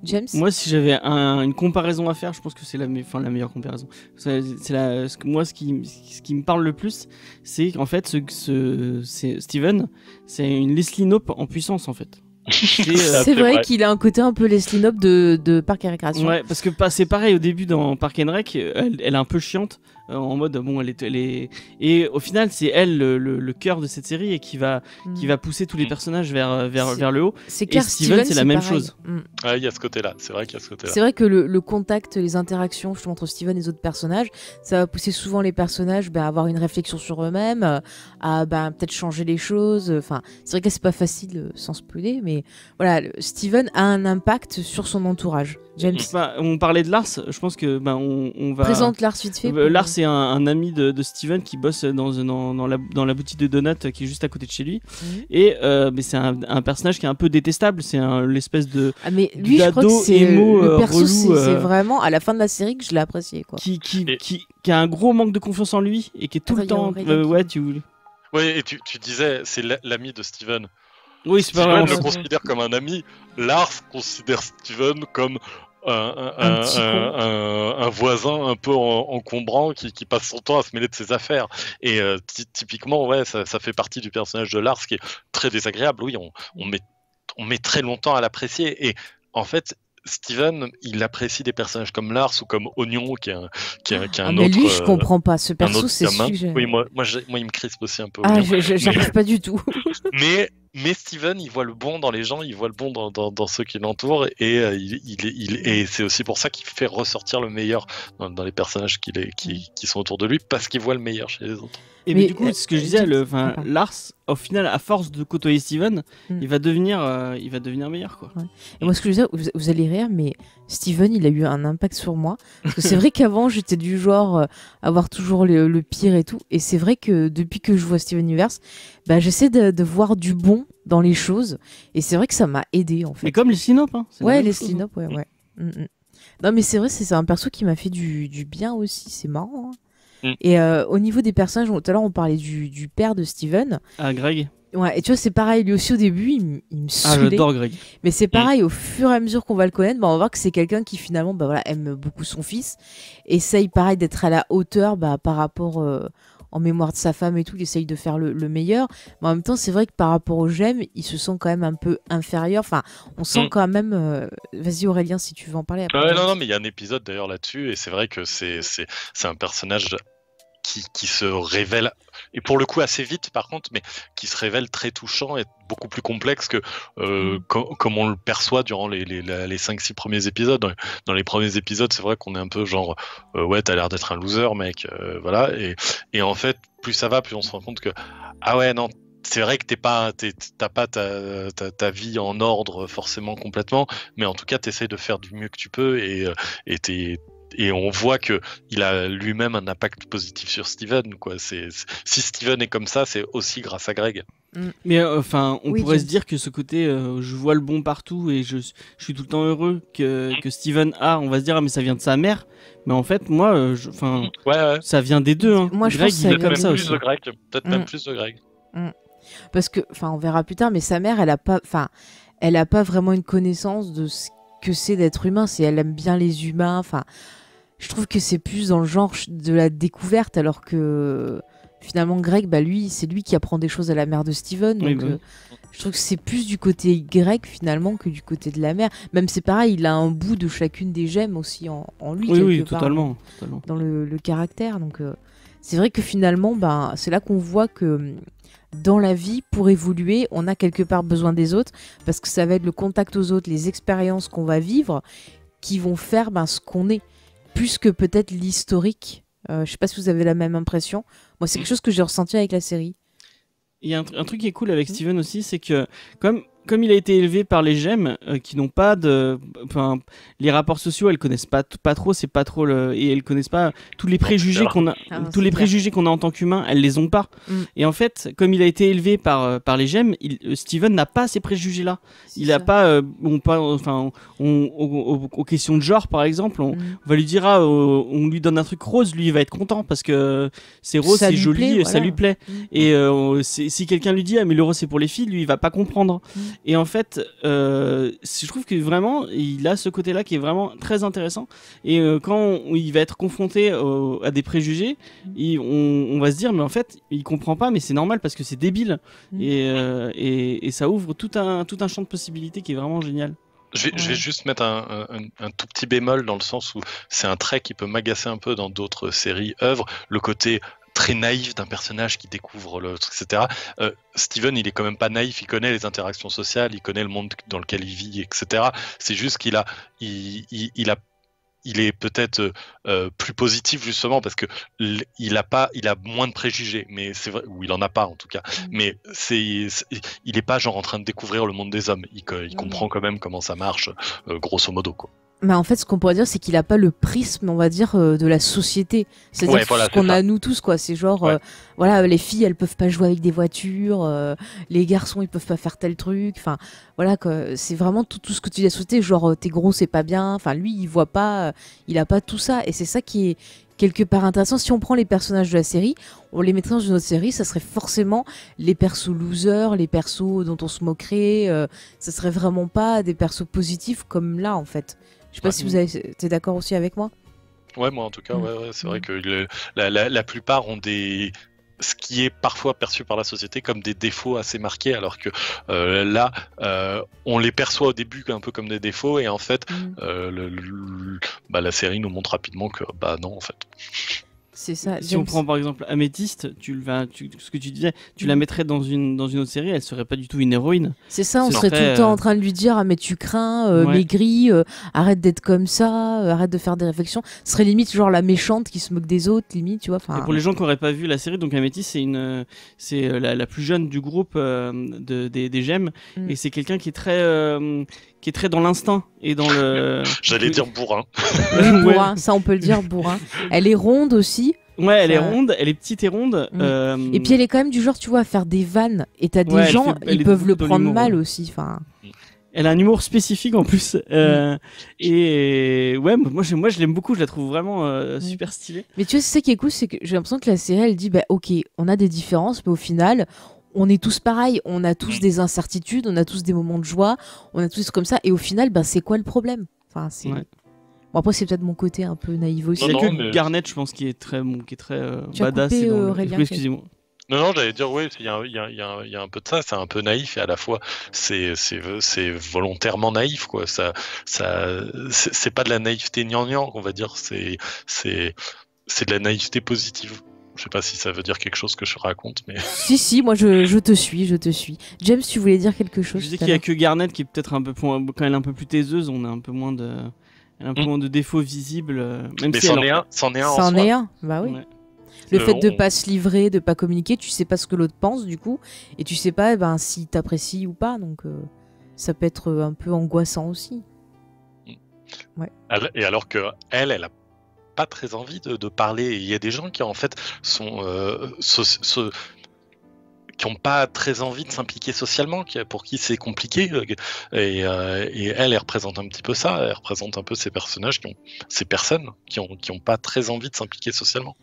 James ? Moi, si j'avais une comparaison à faire, je pense que c'est la meilleure comparaison. Ce qui me parle le plus, c'est qu'en fait, c'est Steven, c'est une Leslie Knope en puissance, en fait. C'est vrai qu'il a un côté un peu Leslie Knope de Parc et Récréation. Ouais, parce que c'est pareil au début dans Park and Rec, elle est un peu chiante, en mode bon, elle est et au final c'est elle le cœur de cette série et qui va pousser tous les personnages vers le haut. C'est clair, Steven, c'est la même chose. Ouais, il y a ce côté-là. C'est vrai qu'il y a ce côté-là. C'est vrai que le contact, les interactions justement entre Steven et les autres personnages, ça va pousser souvent les personnages à avoir une réflexion sur eux-mêmes, à peut-être changer les choses. Enfin, c'est vrai que c'est pas facile sans spoiler, mais voilà, Steven a un impact sur son entourage. James. On parlait de Lars, je pense que on va. Présente Lars vite fait. Lars, c'est un ami de Steven qui bosse dans la boutique de donuts qui est juste à côté de chez lui. Et mais c'est un personnage qui est un peu détestable. C'est l'espèce de. Ah, mais lui, je crois que c'est le perso, c'est vraiment à la fin de la série que je l'ai apprécié, quoi. Qui a un gros manque de confiance en lui et qui est tout le temps. Ouais, et tu disais, c'est l'ami de Steven. Oui, c'est pas Steven vrai. le considère comme un ami. Lars considère Steven comme un voisin un peu encombrant qui passe son temps à se mêler de ses affaires. Et typiquement, ouais, ça fait partie du personnage de Lars qui est très désagréable. Oui, on met très longtemps à l'apprécier. Et en fait, Steven, il apprécie des personnages comme Lars ou comme Oignon, qui est un mais autre. Lui, je comprends pas. Ce perso, c'est sujet. Oui, moi, il me crispe aussi un peu. Ah, j'arrive pas du tout. Mais Steven, il voit le bon dans les gens, il voit le bon dans ceux qui l'entourent, et et c'est aussi pour ça qu'il fait ressortir le meilleur dans les personnages qui sont autour de lui, parce qu'il voit le meilleur chez les autres. Et Mais, du coup, ce que je disais, pardon. Lars, au final, à force de côtoyer Steven, il va devenir meilleur, quoi. Ouais. Et moi, ce que je veux dire, vous allez rire, mais Steven, il a eu un impact sur moi. Parce que c'est vrai qu'avant, j'étais du genre avoir toujours le pire et tout. Et c'est vrai que depuis que je vois Steven Universe, bah, j'essaie de voir du bon dans les choses. Et c'est vrai que ça m'a aidé, en fait. Mais comme les Sinop, hein. C'est la Ouais, même les chose, Slinop, ouais. Non, mais c'est vrai, c'est un perso qui m'a fait du bien aussi. C'est marrant, hein. Et au niveau des personnages, tout à l'heure, on parlait du père de Steven. Ah, Greg. Ouais, et tu vois, c'est pareil, lui aussi au début, il me Ah, saoulait. j'adore Greg. Mais c'est pareil, au fur et à mesure qu'on va le connaître, bah, on va voir que c'est quelqu'un qui finalement aime beaucoup son fils. Essaye pareil d'être à la hauteur par rapport en mémoire de sa femme et tout, il essaye de faire le meilleur. Mais en même temps, c'est vrai que par rapport aux gemmes, il se sent quand même un peu inférieur. Enfin, on sent quand même... Vas-y Aurélien, si tu veux en parler après. Ouais, non, mais il y a un épisode d'ailleurs là-dessus, et c'est vrai que c'est un personnage qui se révèle, et pour le coup assez vite par contre, mais qui se révèle très touchant et beaucoup plus complexe que comme on le perçoit durant les 5-6 premiers épisodes. Dans les premiers épisodes, c'est vrai qu'on est un peu genre ouais, t'as l'air d'être un loser, mec, voilà, et en fait, plus ça va, plus on se rend compte que ah ouais, non, c'est vrai que t'as pas ta vie en ordre forcément complètement, mais en tout cas t'essayes de faire du mieux que tu peux, et on voit que il a lui-même un impact positif sur Steven, quoi. Si Steven est comme ça, c'est aussi grâce à Greg. Mais enfin, on Oui, pourrait James. se dire que ce côté, je vois le bon partout et je suis tout le temps heureux que Steven a. On va se dire, ah, mais ça vient de sa mère. Mais en fait, moi, Ouais. ça vient des deux. Hein. Moi, je Greg, pense que il ça est vient comme Même ça plus aussi. de Greg, peut-être même plus de Greg. Parce que, enfin, on verra plus tard, mais sa mère, elle a pas vraiment une connaissance de ce que c'est d'être humain. Elle aime bien les humains. Enfin, je trouve que c'est plus dans le genre de la découverte, alors que finalement, Greg, lui, c'est lui qui apprend des choses à la mère de Steven. Oui, Donc, bah oui. je trouve que c'est plus du côté Greg finalement que du côté de la mère. Même c'est pareil, il a un bout de chacune des gemmes aussi en lui. Oui, quelque part, totalement. dans le caractère. Donc c'est vrai que finalement, c'est là qu'on voit que dans la vie, pour évoluer, on a quelque part besoin des autres, parce que ça va être le contact aux autres, les expériences qu'on va vivre, qui vont faire ce qu'on est, plus que peut-être l'historique. Je sais pas si vous avez la même impression. Moi, c'est quelque chose que j'ai ressenti avec la série. Il y a un truc qui est cool avec Steven aussi, c'est que comme il a été élevé par les gemmes qui n'ont pas de, enfin, les rapports sociaux, elles connaissent pas trop, c'est pas trop et elles connaissent pas tous les préjugés qu'on a, préjugés qu'on a en tant qu'humain, elles les ont pas. Et en fait, comme il a été élevé par les gemmes, Steven n'a pas ces préjugés là. Il a pas, aux questions de genre par exemple, on va lui dire on lui donne un truc rose, lui il va être content parce que c'est rose, c'est joli, ça lui plaît. Et si quelqu'un lui dit mais le rose c'est pour les filles, lui il va pas comprendre. Et en fait, je trouve que vraiment, il a ce côté-là qui est vraiment très intéressant. Et quand il va être confronté à des préjugés, on va se dire, mais en fait, il comprend pas, mais c'est normal parce que c'est débile. Et ça ouvre tout un champ de possibilités qui est vraiment génial. Je vais juste mettre un tout petit bémol dans le sens où c'est un trait qui peut m'agacer un peu dans d'autres séries, œuvres, le côté très naïf d'un personnage qui découvre le truc, etc. Steven, il est quand même pas naïf, il connaît les interactions sociales, il connaît le monde dans lequel il vit, etc. C'est juste qu'il est peut-être plus positif justement parce que il a moins de préjugés, mais c'est vrai, ou il en a pas en tout cas. Mais il est pas genre en train de découvrir le monde des hommes. Il comprend quand même comment ça marche, grosso modo, quoi. Mais en fait, ce qu'on pourrait dire, c'est qu'il a pas le prisme, on va dire, de la société. C'est-à-dire ce qu'on a nous tous, quoi. C'est genre, voilà, les filles, elles peuvent pas jouer avec des voitures, les garçons, ils peuvent pas faire tel truc. Enfin, voilà, quoi. C'est vraiment tout ce que tu dis à la société. Genre, t'es gros, c'est pas bien. Enfin, lui, il voit pas, il a pas tout ça. Et c'est ça qui est quelque part intéressant. Si on prend les personnages de la série, on les mettrait dans une autre série, ça serait forcément les persos losers, les persos dont on se moquerait. Ça serait vraiment pas des persos positifs comme là, en fait. Je sais pas si vous êtes d'accord aussi avec moi. Ouais, moi en tout cas, c'est vrai que la plupart ont ce qui est parfois perçu par la société comme des défauts assez marqués, alors que là, on les perçoit au début un peu comme des défauts, et en fait, la série nous montre rapidement que non, en fait. C'est ça. Si on prend par exemple Améthyste, ce que tu disais, tu la mettrais dans une autre série, elle serait pas du tout une héroïne. C'est ça, on serait tout le temps en train de lui dire ah mais tu crains, maigris, arrête d'être comme ça, arrête de faire des réflexions. Ce serait limite genre la méchante qui se moque des autres, limite, tu vois. Et pour les gens qui n'auraient pas vu la série, donc Améthyste c'est la plus jeune du groupe des Gemmes, et c'est quelqu'un qui est très dans l'instinct et dans le. J'allais dire bourrin. Oui, bourrin, ça on peut le dire, bourrin. Elle est ronde aussi. Ouais, elle est ronde, elle est petite et ronde. Et puis elle est quand même du genre, tu vois, à faire des vannes. Et t'as des gens, ils peuvent le prendre mal aussi. Enfin. Elle a un humour spécifique en plus. Et ouais, moi je l'aime beaucoup, je la trouve vraiment super stylée. Mais tu vois, c'est ça qui est cool, c'est que j'ai l'impression que la série, elle dit, bah ok, on a des différences, mais au final, on est tous pareils, on a tous des incertitudes, on a tous des moments de joie, on a tous comme ça. Et au final, bah, c'est quoi le problème? Enfin, c'est. Ouais. Bon, après, c'est peut-être mon côté un peu naïf aussi. Il y a que Garnet, je pense, qui est très badass. Coupé, Aurélien, excusez-moi. Non, j'allais dire, oui, il y a un peu de ça, c'est un peu naïf et à la fois c'est volontairement naïf, quoi. C'est pas de la naïveté gnangnan, on va dire, c'est de la naïveté positive. Je sais pas si ça veut dire quelque chose que je raconte, mais. Si, moi je te suis. James, tu voulais dire quelque chose? Je disais qu'il y a que Garnet qui est peut-être quand elle est un peu plus taiseuse, on a un peu moins de défauts visibles. Même mais si c'en est un en soi. C'en est un, bah oui. Ouais. Le fait de pas se livrer, de pas communiquer, tu sais pas ce que l'autre pense du coup, et tu sais pas si t'apprécies ou pas, donc ça peut être un peu angoissant aussi. Ouais. Et alors que elle a pas très envie de parler. Il y a des gens qui en fait sont qui n'ont pas très envie de s'impliquer socialement, pour qui c'est compliqué. Et elle représente un petit peu ça. Elle représente un peu ces personnages ces personnes qui ont pas très envie de s'impliquer socialement.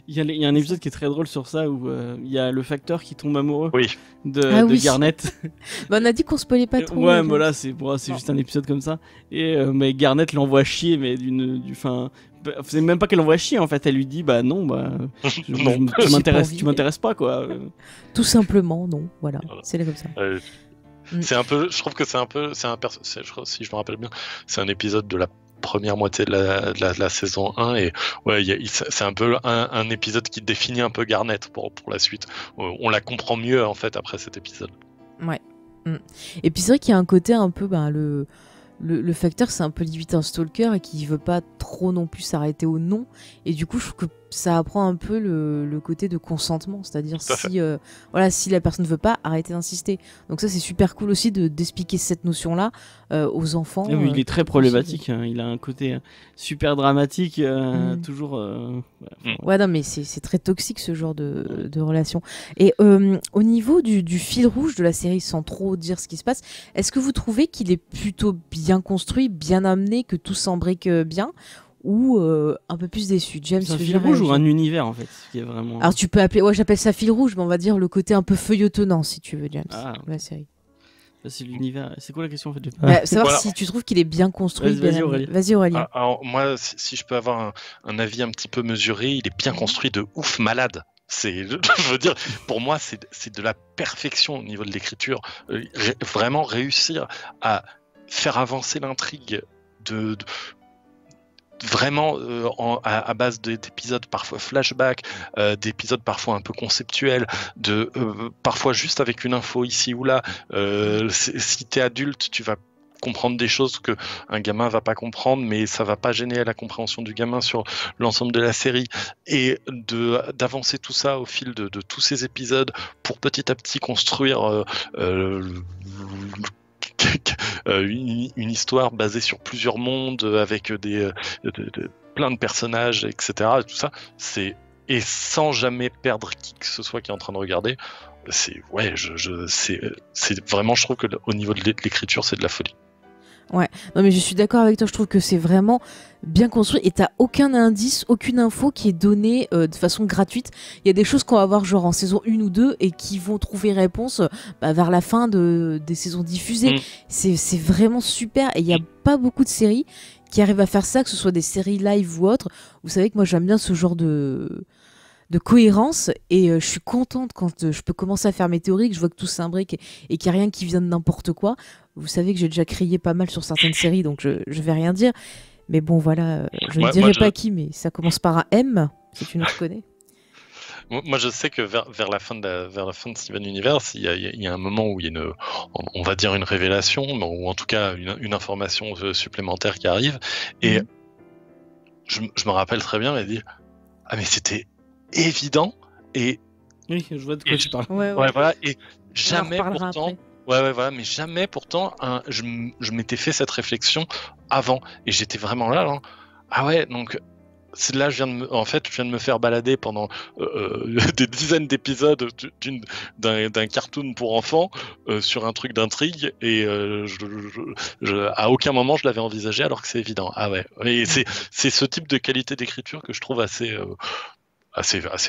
Il y a un épisode qui est très drôle sur ça où il y a le facteur qui tombe amoureux de Garnet. On a dit qu'on spoilait pas trop. Ouais, mais là c'est juste un épisode comme ça. Et mais Garnet l'envoie chier, mais c'est même pas qu'elle l'envoie chier en fait. Elle lui dit bah non, tu m'intéresses pas quoi. Tout simplement non. Voilà. C'est là comme ça. C'est un peu, je trouve que si je me rappelle bien, c'est un épisode de la première moitié de la saison 1 et ouais, c'est un peu un épisode qui définit un peu Garnet pour la suite. On la comprend mieux en fait après cet épisode. Ouais. Et puis c'est vrai qu'il y a un côté un peu le facteur, c'est un peu limite un stalker et qui veut pas trop non plus s'arrêter au non, et du coup je trouve que ça apprend un peu le côté de consentement, c'est-à-dire si la personne veut pas, arrêter d'insister. Donc ça c'est super cool aussi d'expliquer cette notion-là aux enfants. Oui, il est très problématique, hein. Il a un côté super dramatique, toujours. Ouais, non, mais c'est très toxique ce genre de relation. Et au niveau du fil rouge de la série, sans trop dire ce qui se passe, est-ce que vous trouvez qu'il est plutôt bien construit, bien amené, que tout s'embrique bien, ou un peu plus déçu? James, c'est un fil rouge ou un univers en fait qui est vraiment... Alors tu peux appeler, j'appelle ça fil rouge, mais on va dire le côté un peu feuilletonnant si tu veux, James, de la série. C'est l'univers. C'est quoi la question en fait? Savoir si tu trouves qu'il est bien construit. Vas-y Aurélien. Alors moi, si je peux avoir un avis un petit peu mesuré, il est bien construit de ouf malade. Je veux dire, pour moi, c'est de la perfection au niveau de l'écriture. Vraiment réussir à faire avancer l'intrigue vraiment à base d'épisodes parfois flashback, d'épisodes parfois un peu conceptuels, parfois juste avec une info ici ou là. Si t'es adulte, tu vas comprendre des choses que un gamin va pas comprendre, mais ça va pas gêner la compréhension du gamin sur l'ensemble de la série, et d'avancer tout ça au fil de tous ces épisodes pour petit à petit construire une histoire basée sur plusieurs mondes avec plein de personnages, etc. Tout ça, et sans jamais perdre qui que ce soit qui est en train de regarder. C'est vraiment, je trouve que au niveau de l'écriture, c'est de la folie. Ouais, non mais je suis d'accord avec toi, je trouve que c'est vraiment bien construit et t'as aucun indice, aucune info qui est donnée de façon gratuite. Il y a des choses qu'on va voir genre en saison 1 ou 2 et qui vont trouver réponse vers la fin des saisons diffusées. C'est vraiment super, et il n'y a pas beaucoup de séries qui arrivent à faire ça, que ce soit des séries live ou autres. Vous savez que moi j'aime bien ce genre de cohérence, et je suis contente quand je peux commencer à faire mes théories, que je vois que tout s'imbrique et qu'il n'y a rien qui vient de n'importe quoi. Vous savez que j'ai déjà crié pas mal sur certaines séries, donc je vais rien dire. Mais bon, voilà, je ne dirai pas qui, mais ça commence par un M. si tu nous connais. Moi, je sais que vers la fin de Steven Universe, il y a un moment où il y a on va dire une révélation, ou en tout cas une information supplémentaire qui arrive. Et je me rappelle très bien, elle dit ah mais c'était évident et oui, je vois de quoi tu parles. Ouais, voilà, et jamais pourtant. pourtant. Voilà, mais jamais pourtant je m'étais fait cette réflexion avant et j'étais vraiment là. Ah ouais, donc c'est là je viens de me faire balader pendant des dizaines d'épisodes d'un cartoon pour enfants sur un truc d'intrigue et à aucun moment je l'avais envisagé alors que c'est évident. Ah ouais, et c'est ce type de qualité d'écriture que je trouve assez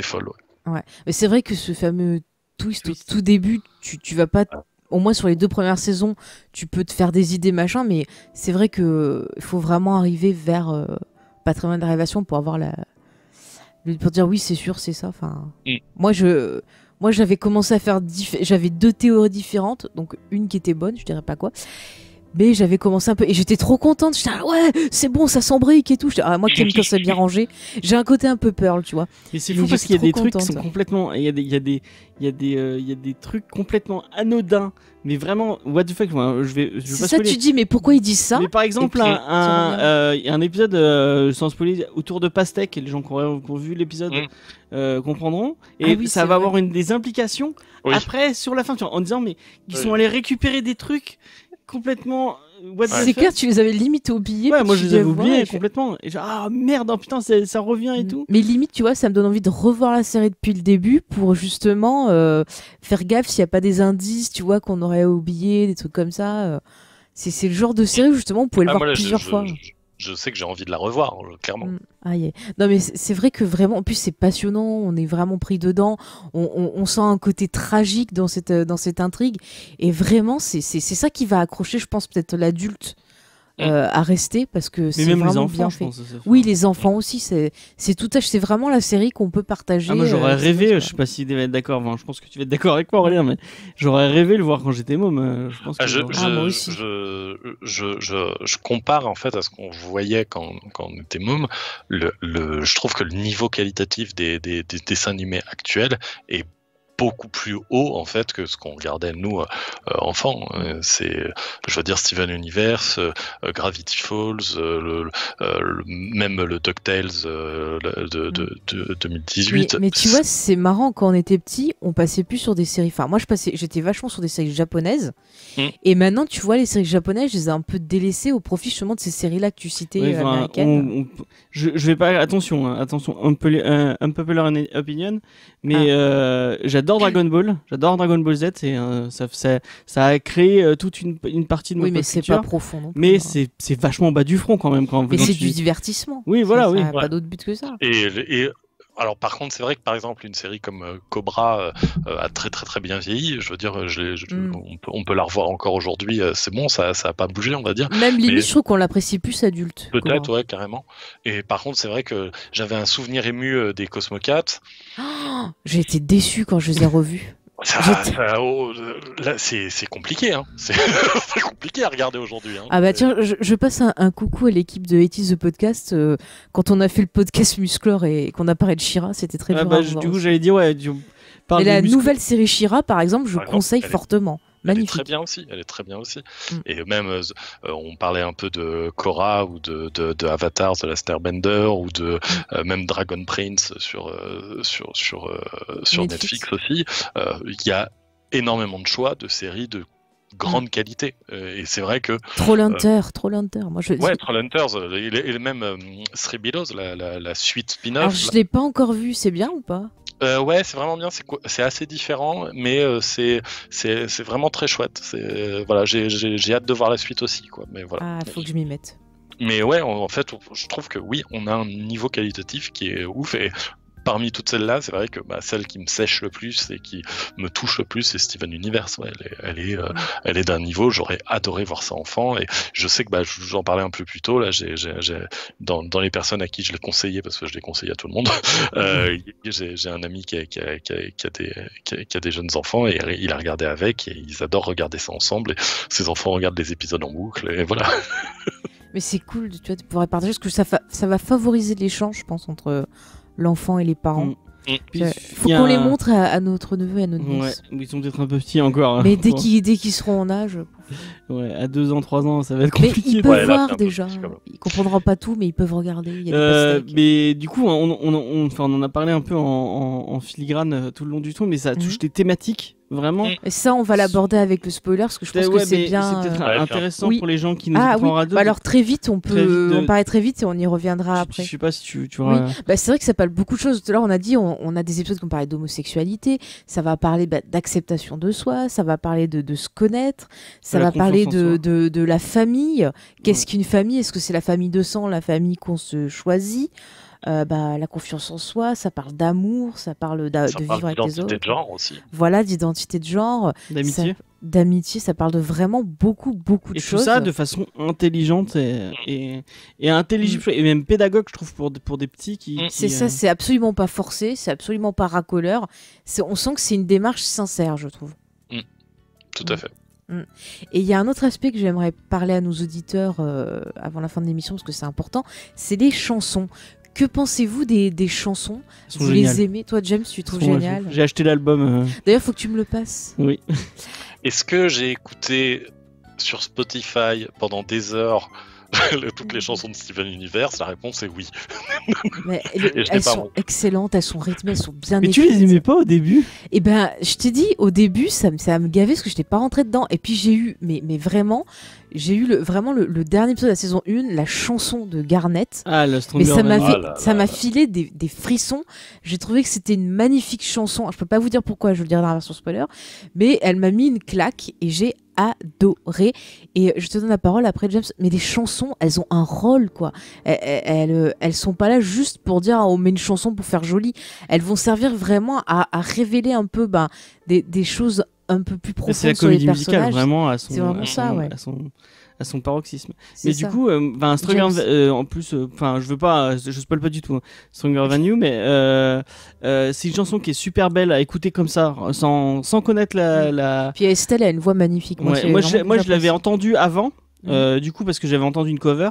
folle. Ouais, mais c'est vrai que ce fameux twist au tout début, tu vas pas, au moins sur les 2 premières saisons, tu peux te faire des idées machin, mais c'est vrai que il faut vraiment arriver vers pas très loin de la révélation pour avoir pour dire oui c'est sûr c'est ça. Enfin, moi j'avais commencé à faire j'avais 2 théories différentes, donc une qui était bonne, je dirais pas quoi. Mais j'avais commencé un peu et j'étais trop contente. J'étais ouais, c'est bon, ça s'embrique et tout. Moi qui aime quand c'est bien rangé, j'ai un côté un peu Pearl, tu vois. Mais c'est fou parce qu'il y a des trucs qui sont complètement, il y a des trucs complètement anodins, mais vraiment what the fuck. Je vais c'est pas ça spoiler. Tu dis mais pourquoi ils disent ça? Mais par exemple il y a un épisode sans spoiler autour de pastèque et les gens qui ont vu l'épisode comprendront et oui, ça va avoir des implications après sur la fin en disant mais ils sont allés récupérer des trucs complètement c'est clair, tu les avais limite oubliés. Ouais, moi je les avais oubliés complètement. Et genre, ah merde, putain, ça revient et tout. Mais limite, tu vois, ça me donne envie de revoir la série depuis le début pour justement faire gaffe s'il n'y a pas des indices, tu vois, qu'on aurait oublié, des trucs comme ça. C'est le genre de série justement, on pouvait le voir plusieurs fois. Je sais que j'ai envie de la revoir, clairement. Non mais c'est vrai que vraiment, en plus c'est passionnant, on est vraiment pris dedans, on sent un côté tragique dans cette intrigue, et vraiment c'est ça qui va accrocher, je pense, peut-être l'adulte à rester, parce que c'est même vraiment les enfants, bien fait. Oui, les enfants aussi, c'est tout âge, c'est vraiment la série qu'on peut partager. Moi j'aurais rêvé, je sais pas si tu vas être d'accord, je pense que tu vas être d'accord avec moi Aurélien, mais j'aurais rêvé le voir quand j'étais môme. Je pense que moi aussi. Je compare en fait à ce qu'on voyait quand on était môme. Je trouve que le niveau qualitatif des dessins animés actuels est beaucoup plus haut en fait que ce qu'on regardait nous enfants. Je veux dire Steven Universe, Gravity Falls, même le DuckTales de 2018. Mais tu vois, c'est marrant, quand on était petit, on passait plus sur des séries. Enfin, moi j'étais vachement sur des séries japonaises. Et maintenant, tu vois, les séries japonaises, je les ai un peu délaissées au profit justement de ces séries-là que tu citais américaines. Je vais pas, attention, unpopular opinion, mais j'adore Dragon Ball, j'adore Dragon Ball Z, ça a créé toute une partie de ma culture. Oui, mais c'est pas profond non plus. Mais c'est vachement bas du front quand même. Mais c'est du divertissement. Oui, voilà, oui. Pas d'autre but que ça. Et alors par contre, c'est vrai que par exemple une série comme Cobra a très très très bien vieilli. Je veux dire, on peut la revoir encore aujourd'hui. C'est bon, ça a pas bougé, on va dire. Même limite, je trouve qu'on l'apprécie plus adulte. Peut-être, ouais, carrément. Et par contre, c'est vrai que j'avais un souvenir ému des Cosmocats. Oh, j'ai été déçu quand je les ai revus. Là, c'est compliqué, hein. C'est compliqué à regarder aujourd'hui. Hein. Ah bah tiens, je passe un coucou à l'équipe de 80's The Podcast. Quand on a fait le podcast Musclor et qu'on a parlé de She-Ra, c'était très bien. Du coup, j'allais dire, ouais. Et la nouvelle série She-Ra, par exemple, je conseille fortement. Magnifique. Elle est très bien aussi. Et même, on parlait un peu de Korra ou de Avatar, de la Starbender ou de même Dragon Prince sur Netflix aussi. Il y a énormément de choix de séries de grande qualité. Et c'est vrai que Trollhunter, moi Trollhunters, et même Three Belows, la suite spin-off. Alors je l'ai pas encore vu, c'est bien ou pas? Ouais, c'est vraiment bien. C'est assez différent, mais c'est vraiment très chouette. Voilà, j'ai hâte de voir la suite aussi, quoi. Mais voilà. Faut que je m'y mette. Mais ouais, en fait, je trouve que oui, on a un niveau qualitatif qui est ouf. Et parmi toutes celles-là, c'est vrai que celle qui me sèche le plus et qui me touche le plus, c'est Steven Universe. Ouais, elle est d'un niveau, j'aurais adoré voir ça enfant. Et je sais que j'en parlais un peu plus tôt. Là, dans les personnes à qui je l'ai conseillé, parce que je l'ai conseillé à tout le monde, j'ai un ami qui a des jeunes enfants et il a regardé avec et ils adorent regarder ça ensemble. Et ses enfants regardent des épisodes en boucle et voilà. Mais c'est cool, tu vois, de pouvoir partager, parce que ça va favoriser l'échange, je pense, entre l'enfant et les parents. Puis, Faut qu'on les montre à notre neveu et à notre nièce. Ouais, ils sont peut-être un peu petits encore. Mais dès qu'ils seront en âge. Ouais, à 2 ans, 3 ans, ça va être Mais compliqué. ils peuvent Ouais, là, voir c'est un peu déjà. petit, quand même. Ils comprendront pas tout, mais ils peuvent regarder. Il y a des pastèques. Mais du coup, on en a parlé un peu en filigrane tout le long du tout, mais ça touche des thématiques vraiment. Et ça, on va l'aborder avec le spoiler, parce que je pense que c'est mais bien. c'est peut-être Ouais, intéressant oui. pour les gens qui nous Ah écoutent oui, en radio. bah alors très vite, on Très vite, en parler très vite et on y reviendra je après. sais pas si tu Oui, auras... bah, c'est vrai que ça parle beaucoup de choses. Tout à l'heure, on a dit, on a des épisodes qui ont parlé d'homosexualité, ça va parler d'acceptation de soi, ça va parler de se connaître, ça la va parler confiance en de la famille. Qu'est-ce qu'une famille? Est-ce que c'est la famille de sang, la famille qu'on se choisit? La confiance en soi, ça parle d'amour, ça parle de Ça vivre parle avec les autres. d'identité de genre aussi. Voilà, d'identité de genre, d'amitié. d'amitié, ça parle de vraiment beaucoup de Et tout choses. ça de façon intelligente et intelligible et même pédagogue, je trouve, pour des petits qui... C'est ça, c'est absolument pas forcé, c'est absolument pas racoleur. On sent que c'est une démarche sincère, je trouve. Tout à fait. Et il y a un autre aspect que j'aimerais parler à nos auditeurs avant la fin de l'émission, parce que c'est important, c'est les chansons. Que pensez-vous des chansons? Elles sont Vous géniales. les aimez? Toi, James, tu trouves Elles sont- génial? J'ai acheté l'album. D'ailleurs, faut que tu me le passes. Oui. Est-ce que j'ai écouté sur Spotify pendant des heures toutes les chansons de Steven Universe? La réponse est oui. Mais Et je l'ai elles pas, sont moi. excellentes, elles sont rythmées, elles sont bien Mais tu écrites. les aimais pas au début? Et ben, je t'ai dit, au début, ça me gavait parce que je n'étais pas rentrée dedans. Et puis j'ai eu, mais vraiment, j'ai eu le dernier épisode de la saison 1, la chanson de Garnet. Ah, le Mais Stronger ça m'a Than fait, Ah là ça là m'a là. filé des frissons. J'ai trouvé que c'était une magnifique chanson. Je peux pas vous dire pourquoi, je le dirai dans la version spoiler, mais elle m'a mis une claque et j'ai adoré. Et je te donne la parole après, James. Mais les chansons, elles ont un rôle, quoi. Elles sont pas là juste pour dire on met une chanson pour faire joli. Elles vont servir vraiment à révéler un peu des choses un peu plus Mais c'est la profondes sur les comédie musicale, personnages. vraiment, C'est vraiment ça, ouais. à son paroxysme. C'est Mais ça. du coup, Stronger, James. en plus, je spoil pas du tout, hein, Stronger Than You, mais c'est une chanson qui est super belle à écouter comme ça, sans connaître la... Puis Estelle a une voix magnifique. Ouais, j'ai moi, vraiment je l'avais entendue avant, Mhm. du coup, parce que j'avais entendu une cover.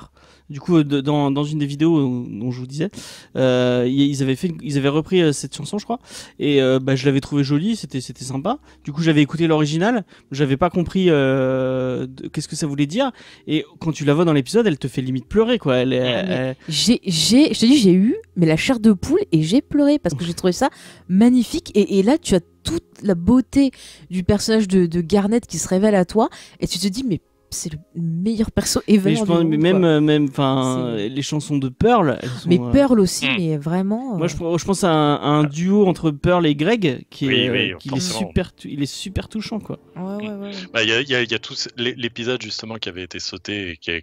Du coup, dans une des vidéos dont je vous disais, ils avaient repris cette chanson, je crois, et je l'avais trouvée jolie, c'était sympa. Du coup, j'avais écouté l'original, j'avais pas compris qu'est-ce que ça voulait dire, et quand tu la vois dans l'épisode, elle te fait limite pleurer, quoi. Je te dis, j'ai eu mais la chair de poule et j'ai pleuré parce que j'ai trouvé ça magnifique. Et là, tu as toute la beauté du personnage de Garnet qui se révèle à toi et tu te dis, mais c'est le meilleur perso Mais événement je du pense, monde, même, C'est- les chansons de Pearl, elles sont, mais Pearl aussi, mais vraiment. moi, je pense à un duo entre Pearl et Greg qui Oui, est, oui, qui est forcément. il est super touchant, quoi. Ouais. Bah, il y a tout l'épisode justement qui avait été sauté et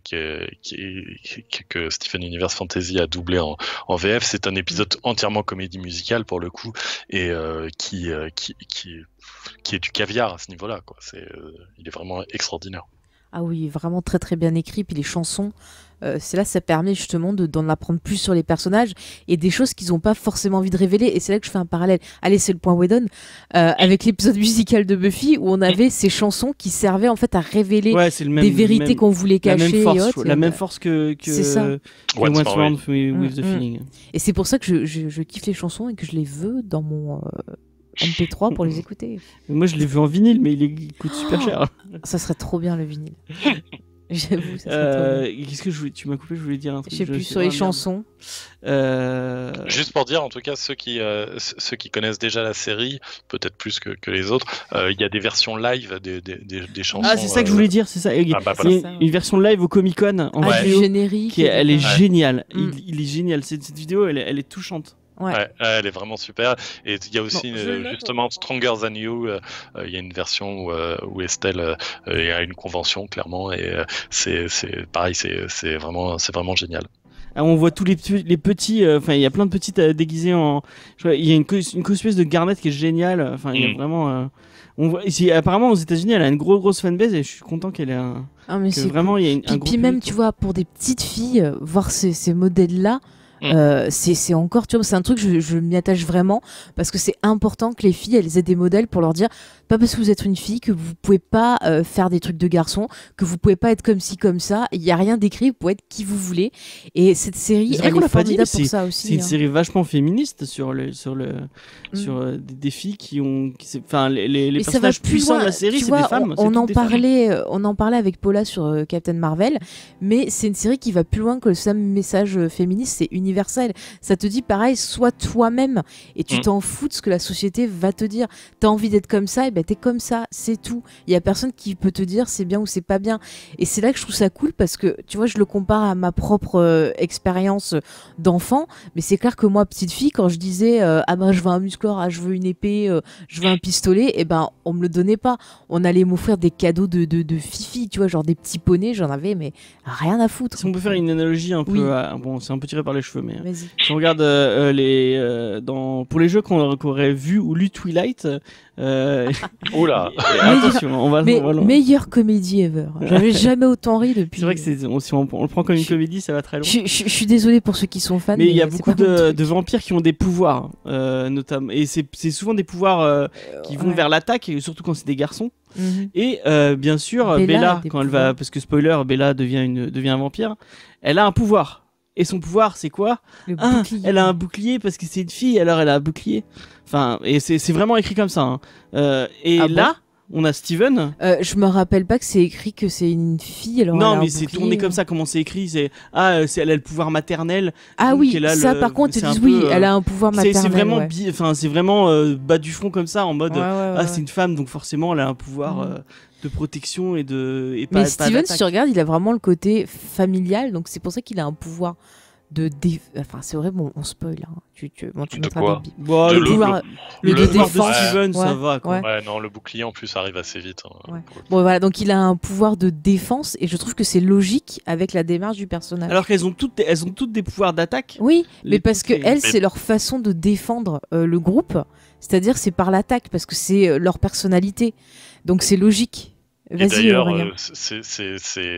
que Steven Universe Fantasy a doublé en VF. C'est un épisode entièrement comédie musicale pour le coup et qui est du caviar à ce niveau-là, quoi. Il est vraiment extraordinaire. Ah oui, vraiment très très bien écrit. Puis les chansons, c'est là, ça permet justement d'en apprendre plus sur les personnages et des choses qu'ils n'ont pas forcément envie de révéler. Et c'est là que je fais un parallèle. Allez, c'est le point Whedon avec l'épisode musical de Buffy où on avait ces chansons qui servaient en fait à révéler Ouais, c'est le même, des vérités même- qu'on voulait la cacher. même force, et autres. la même force que C'est ça. Once Once More More with the Mm, Feeling. Et c'est pour ça que je kiffe les chansons et que je les veux dans mon MP3 pour les écouter. Moi, je l'ai vu en vinyle, mais il coûte super cher. Ça serait trop bien le vinyle. J'avoue, ça serait trop bien. Qu'est-ce que tu m'as coupé? Je voulais dire un truc. Je sais plus, sais sur les pas, merde. chansons. Juste pour dire, en tout cas, ceux qui connaissent déjà la série, peut-être plus que les autres, il y a des versions live des chansons. Ah, c'est ça que je voulais dire, c'est ça. Il y a bah, voilà. une version live au Comic-Con en Ah, du vidéo générique. qui elle est Ouais. géniale. Mm. Il est génial. Cette vidéo, elle est touchante. Ouais. Ouais, elle est vraiment super. Et il y a aussi Bon, je le note, justement Stronger Than You. Il y a une version où Estelle est à une convention clairement, et c'est pareil, c'est vraiment génial. Ah, on voit tous les petits. Enfin, il y a plein de petits déguisés en. Il y a une cosplayeuse de Garnet qui est géniale. Enfin, il y a vraiment. On voit, ici, apparemment, aux États-Unis, elle a une grosse fanbase et je suis content qu'elle ait Ah, mais que c'est vraiment il y a un Puis gros même, public, tu quoi. vois, pour des petites filles, voir ces modèles-là, C'est encore, tu vois, c'est un truc, je m'y attache vraiment parce que c'est important que les filles, elles aient des modèles pour leur dire, pas parce que vous êtes une fille que vous pouvez pas faire des trucs de garçon, que vous pouvez pas être comme ci, comme ça. Il y a rien d'écrit, vous pouvez être qui vous voulez. Et cette série, C'est vrai elle qu'on est l'a pas dit, mais formidable pour ça aussi. C'est une hein. série vachement féministe sur des filles qui ont, enfin les Mais ça va personnages plus puissants loin. de la série, Tu c'est vois, des femmes. c'est on toutes en des femmes. parlait avec Paula sur Captain Marvel, mais c'est une série qui va plus loin que le seul message féministe, c'est universel. Ça te dit pareil, sois toi-même et tu t'en fous de ce que la société va te dire. T'as envie d'être comme ça, et ben t'es comme ça, c'est tout. Il y a personne qui peut te dire c'est bien ou c'est pas bien. Et c'est là que je trouve ça cool parce que tu vois, je le compare à ma propre expérience d'enfant, mais c'est clair que moi, petite fille, quand je disais ah ben je veux un musclor, ah je veux une épée, je veux un pistolet, et ben on me le donnait pas. On allait m'offrir des cadeaux de fifi, tu vois, genre des petits poneys, j'en avais mais rien à foutre. Si on peut faire une analogie un peu, Oui. bon, c'est un peu tiré par les cheveux, mais Vas-y. si on regarde pour les jeux qu'on aurait vu ou lu Twilight, Oula. attention, on va Mais loin. meilleure comédie ever. J'avais jamais autant ri depuis. C'est vrai que si on le prend comme une comédie, ça va très loin. Je suis désolée pour ceux qui sont fans. Mais il y a c'est beaucoup pas mon truc. de vampires qui ont des pouvoirs, notamment, et c'est souvent des pouvoirs qui vont ouais. vers l'attaque, et surtout quand c'est des garçons. Mhm. Et bien sûr, Bella a Bella, des quand elle pouvoirs. va, parce que spoiler, Bella devient un vampire, elle a un pouvoir. Et son pouvoir, c'est quoi? Le Ah, bouclier. elle a un bouclier parce que c'est une fille, alors elle a un bouclier. Enfin, et c'est vraiment écrit comme ça. Hein. Et Ah bon là, on a Steven. Je me rappelle pas que c'est écrit que c'est une fille. Alors elle a Non, un mais c'est bouclier. tourné comme ça, comment c'est écrit. C'est elle a le pouvoir maternel. Ah donc oui, elle a ça le- par contre, ils c'est un disent peu, oui, elle a un pouvoir maternel. C'est vraiment, ouais. c'est vraiment bas du front comme ça, en mode Ouais, ouais, ouais, c'est ouais. une femme, donc forcément elle a un pouvoir de protection et Mais pas Steven, d'attaque. si tu regardes, il a vraiment le côté familial, donc c'est pour ça qu'il a un pouvoir Enfin, c'est vrai, bon, on spoil. Hein. Tu De mettras quoi des Bon, Le le pouvoir, le de pouvoir de défense. Steven, ça Ouais, va quoi. ouais. Ouais, non, le bouclier en plus arrive assez vite. Hein, Ouais. pour le coup. Bon, voilà, donc il a un pouvoir de défense et je trouve que c'est logique avec la démarche du personnage. Alors qu'elles ont toutes des pouvoirs d'attaque. Oui, Les mais parce que boucliers. elles, c'est leur façon de défendre le groupe, c'est-à-dire c'est par l'attaque parce que c'est leur personnalité. Donc c'est logique. Et Vas-y, d'ailleurs, Aurélien.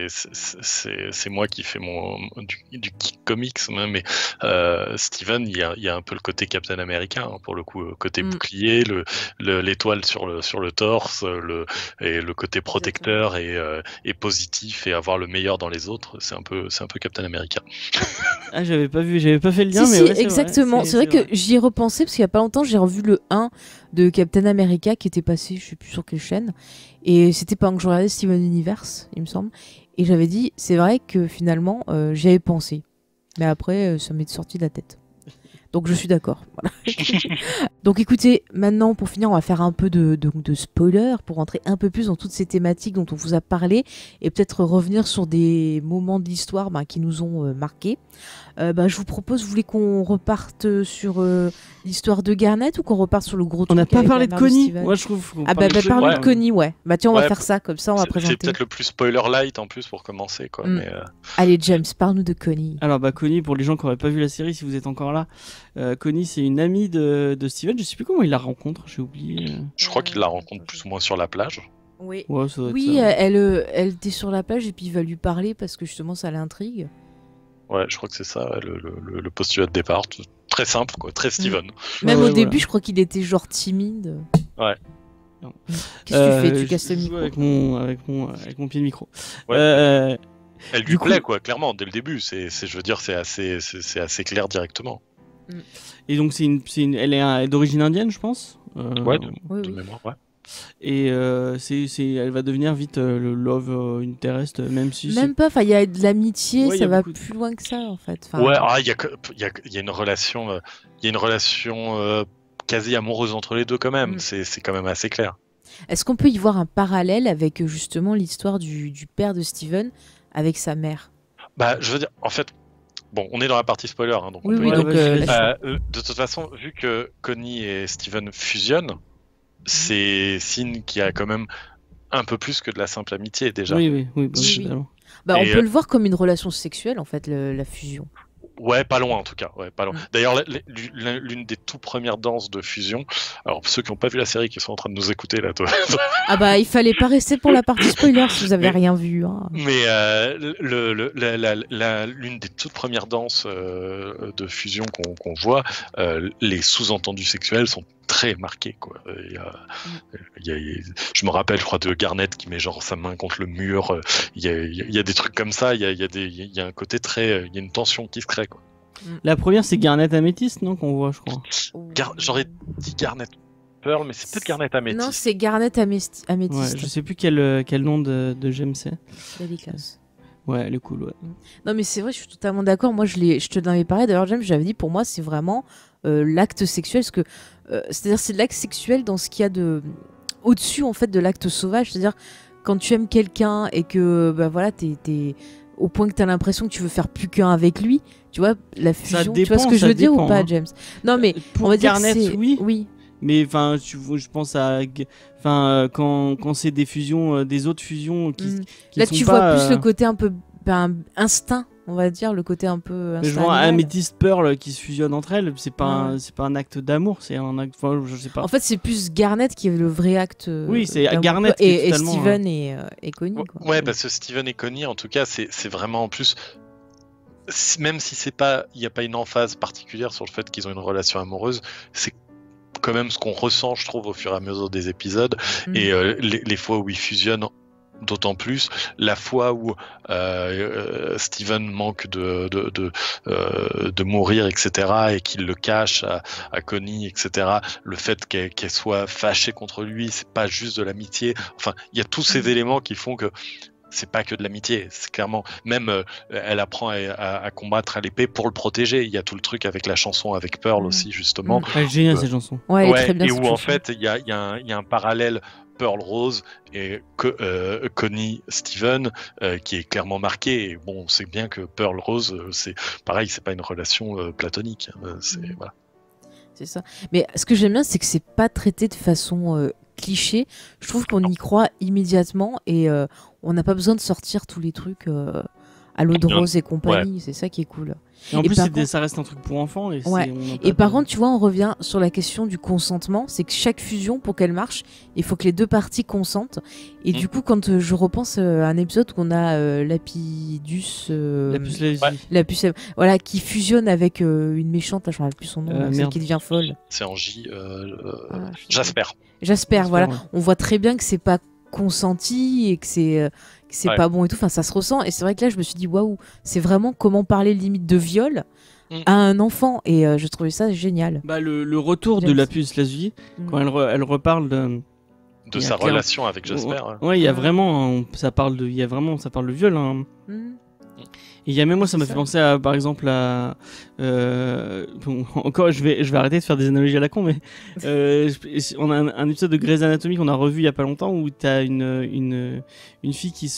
c'est moi qui fais du geek comics, hein, mais Steven, il y a un peu le côté Captain America, hein, pour le coup, côté bouclier, l'étoile sur le torse, et le côté protecteur et positif et avoir le meilleur dans les autres, c'est un peu Captain America. Ah, j'avais pas fait le lien, Si, mais si, ouais, c'est exactement. vrai, C'est vrai que j'y ai repensé parce qu'il y a pas longtemps, j'ai revu le 1 de Captain America qui était passé, je sais plus sur quelle chaîne. Et c'était pendant que je regardais Steven Universe, il me semble. Et j'avais dit, c'est vrai que finalement, j'y avais pensé. Mais après, ça m'est sorti de la tête. Donc je suis d'accord. Voilà. Donc écoutez, maintenant pour finir, on va faire un peu de spoiler pour rentrer un peu plus dans toutes ces thématiques dont on vous a parlé et peut-être revenir sur des moments de l'histoire qui nous ont marqués. Je vous propose, vous voulez qu'on reparte sur l'histoire de Garnet ou qu'on reparte sur le gros On n'a truc pas avec parlé la de mère Connie. Steven Moi, je trouve. qu'on Ah parle de parle Ouais. de Connie, ouais. Bah tiens, on va Ouais, faire ça, comme ça on va C'est présenter. peut-être le plus spoiler light en plus pour commencer, quoi. Mm. Mais, Allez James, parle-nous de Connie. Alors Connie, pour les gens qui n'auraient pas vu la série, si vous êtes encore là, Connie c'est une amie de Steven. Je sais plus comment il la rencontre, j'ai oublié. je crois qu'il la rencontre plus ou moins sur la plage. Oui. Ouais, ça doit être Oui, ça. elle était sur la plage et puis il va lui parler parce que justement ça l'intrigue. Ouais, je crois que c'est ça, ouais, le postulat de départ. Très simple, quoi, très Steven. Même Ouais, au ouais, début, voilà. je crois qu'il était genre timide. Ouais. Qu'est-ce que tu fais? Tu Je casses le joue micro. avec mon pied de micro. Ouais. Elle lui Du coup- plaît, quoi, clairement, dès le début. Je veux dire, c'est assez clair directement. Et donc elle est d'origine indienne, je pense. Ouais, de Oui. mémoire, ouais. Et elle va devenir vite le love interest, même si Même pas, enfin, il y a de l'amitié, Ouais, il y ça a va beaucoup de- plus loin que ça en fait. Enfin, Ouais, il y a une relation, quasi amoureuse entre les deux quand même. Mm. C'est quand même assez clair. Est-ce qu'on peut y voir un parallèle avec justement l'histoire du père de Steven avec sa mère? Bah, je veux dire, en fait, bon, on est dans la partie spoiler, hein, donc on Oui, peut oui, y donc vas-y, là, De toute façon, vu que Connie et Steven fusionnent, c'est signe qu'il y a quand même un peu plus que de la simple amitié déjà. Oui, bah, Oui, oui. totalement. on Et, peut le voir comme une relation sexuelle en fait, la fusion. Ouais, pas loin en tout cas. Ouais, pas loin. D'ailleurs, l'une des tout premières danses de fusion. Alors, ceux qui n'ont pas vu la série, qui sont en train de nous écouter là, toi. Ah bah, il fallait pas rester pour la partie spoiler si vous avez rien vu. Hein. Mais l'une des toutes premières danses de fusion qu'on voit, les sous-entendus sexuels sont très marqués, quoi. Je me rappelle, je crois, de Garnet qui met genre sa main contre le mur. Il y a des trucs comme ça. Il y a un côté très, il y a une tension qui se crée, quoi. La première, c'est Garnet Améthyste, non, qu'on voit, je crois. J'aurais dit Garnet Pearl, mais c'est peut-être Garnet Améthyste. Non, c'est Garnet Améthyste. Ouais, je sais plus quel nom de gemme c'est. Délicace. Ouais, elle est cool, ouais. Non, mais c'est vrai, je suis totalement d'accord. Moi, je te l'avais parlé. D'ailleurs, James, j'avais dit, pour moi, c'est vraiment l'acte sexuel. Parce que, c'est-à-dire, c'est l'acte sexuel dans ce qu'il y a de au-dessus, en fait, de l'acte sauvage. C'est-à-dire, quand tu aimes quelqu'un et que, bah voilà, t'es au point que t'as l'impression que tu veux faire plus qu'un avec lui. Tu vois, la fusion. Tu vois ce que je veux dire ou pas, James? Non, mais pour on va dire Garnet, que c'est... oui. Mais enfin, je pense à, enfin, quand c'est des fusions, des autres fusions qui là, sont tu pas, vois plus le côté un peu instinct, on va dire, le côté un peu instinct. Je vois animal. Améthyste Pearl qui se fusionnent entre elles, c'est pas un acte d'amour, c'est un acte, enfin, je sais pas. En fait, c'est plus Garnet qui est le vrai acte. Oui, c'est d'amour. Garnet qui est et totalement, Steven et Connie. Quoi. Ouais, parce que Steven et Connie, en tout cas, c'est vraiment en plus. Même si il n'y a pas une emphase particulière sur le fait qu'ils ont une relation amoureuse, c'est quand même ce qu'on ressent, je trouve, au fur et à mesure des épisodes. Et les fois où ils fusionnent, d'autant plus. La fois où Steven manque de mourir, etc., et qu'il le cache à Connie, etc., le fait qu'elle soit fâchée contre lui, c'est pas juste de l'amitié. Enfin, il y a tous ces éléments qui font que c'est pas que de l'amitié, c'est clairement, même elle apprend à combattre à l'épée pour le protéger. Il y a tout le truc avec la chanson avec Pearl aussi, justement. Elle est géniale, cette chanson. Ouais, elle est très bien, et cette où en chanson. fait il y a un parallèle Pearl Rose et Connie Steven qui est clairement marqué. Et bon, on sait bien que Pearl Rose, c'est pareil, c'est pas une relation platonique. Voilà. C'est ça. Mais ce que j'aime bien, c'est que c'est pas traité de façon cliché. Je trouve qu'on y croit immédiatement et on n'a pas besoin de sortir tous les trucs à l'eau de rose et compagnie. Ouais. C'est ça qui est cool. Et en plus, ça reste un truc pour enfants. Et par contre, tu vois, on revient sur la question du consentement. C'est que chaque fusion, pour qu'elle marche, il faut que les deux parties consentent. Et du coup, quand je repense à un épisode où on a Lapidus... Lapus, voilà, qui fusionne avec une méchante, je ne me rappelle plus son nom, celle qui devient folle. C'est Angie. Jasper. Jasper, voilà. Ouais. On voit très bien que c'est pas consenti et que c'est pas bon et tout. Enfin, ça se ressent. Et c'est vrai que là, je me suis dit, waouh, c'est vraiment comment parler limite de viol à un enfant. Et je trouvais ça génial. Bah, le retour de Lapus Lazuli, quand elle reparle de sa relation avec Jasper. Ouais, il y a vraiment, ça parle de viol. Hein. Et il y a même moi, ça m'a fait penser à, par exemple, à bon, encore, je vais arrêter de faire des analogies à la con, mais on a un épisode de Grey's Anatomy qu'on a revu il y a pas longtemps où t'as une fille qui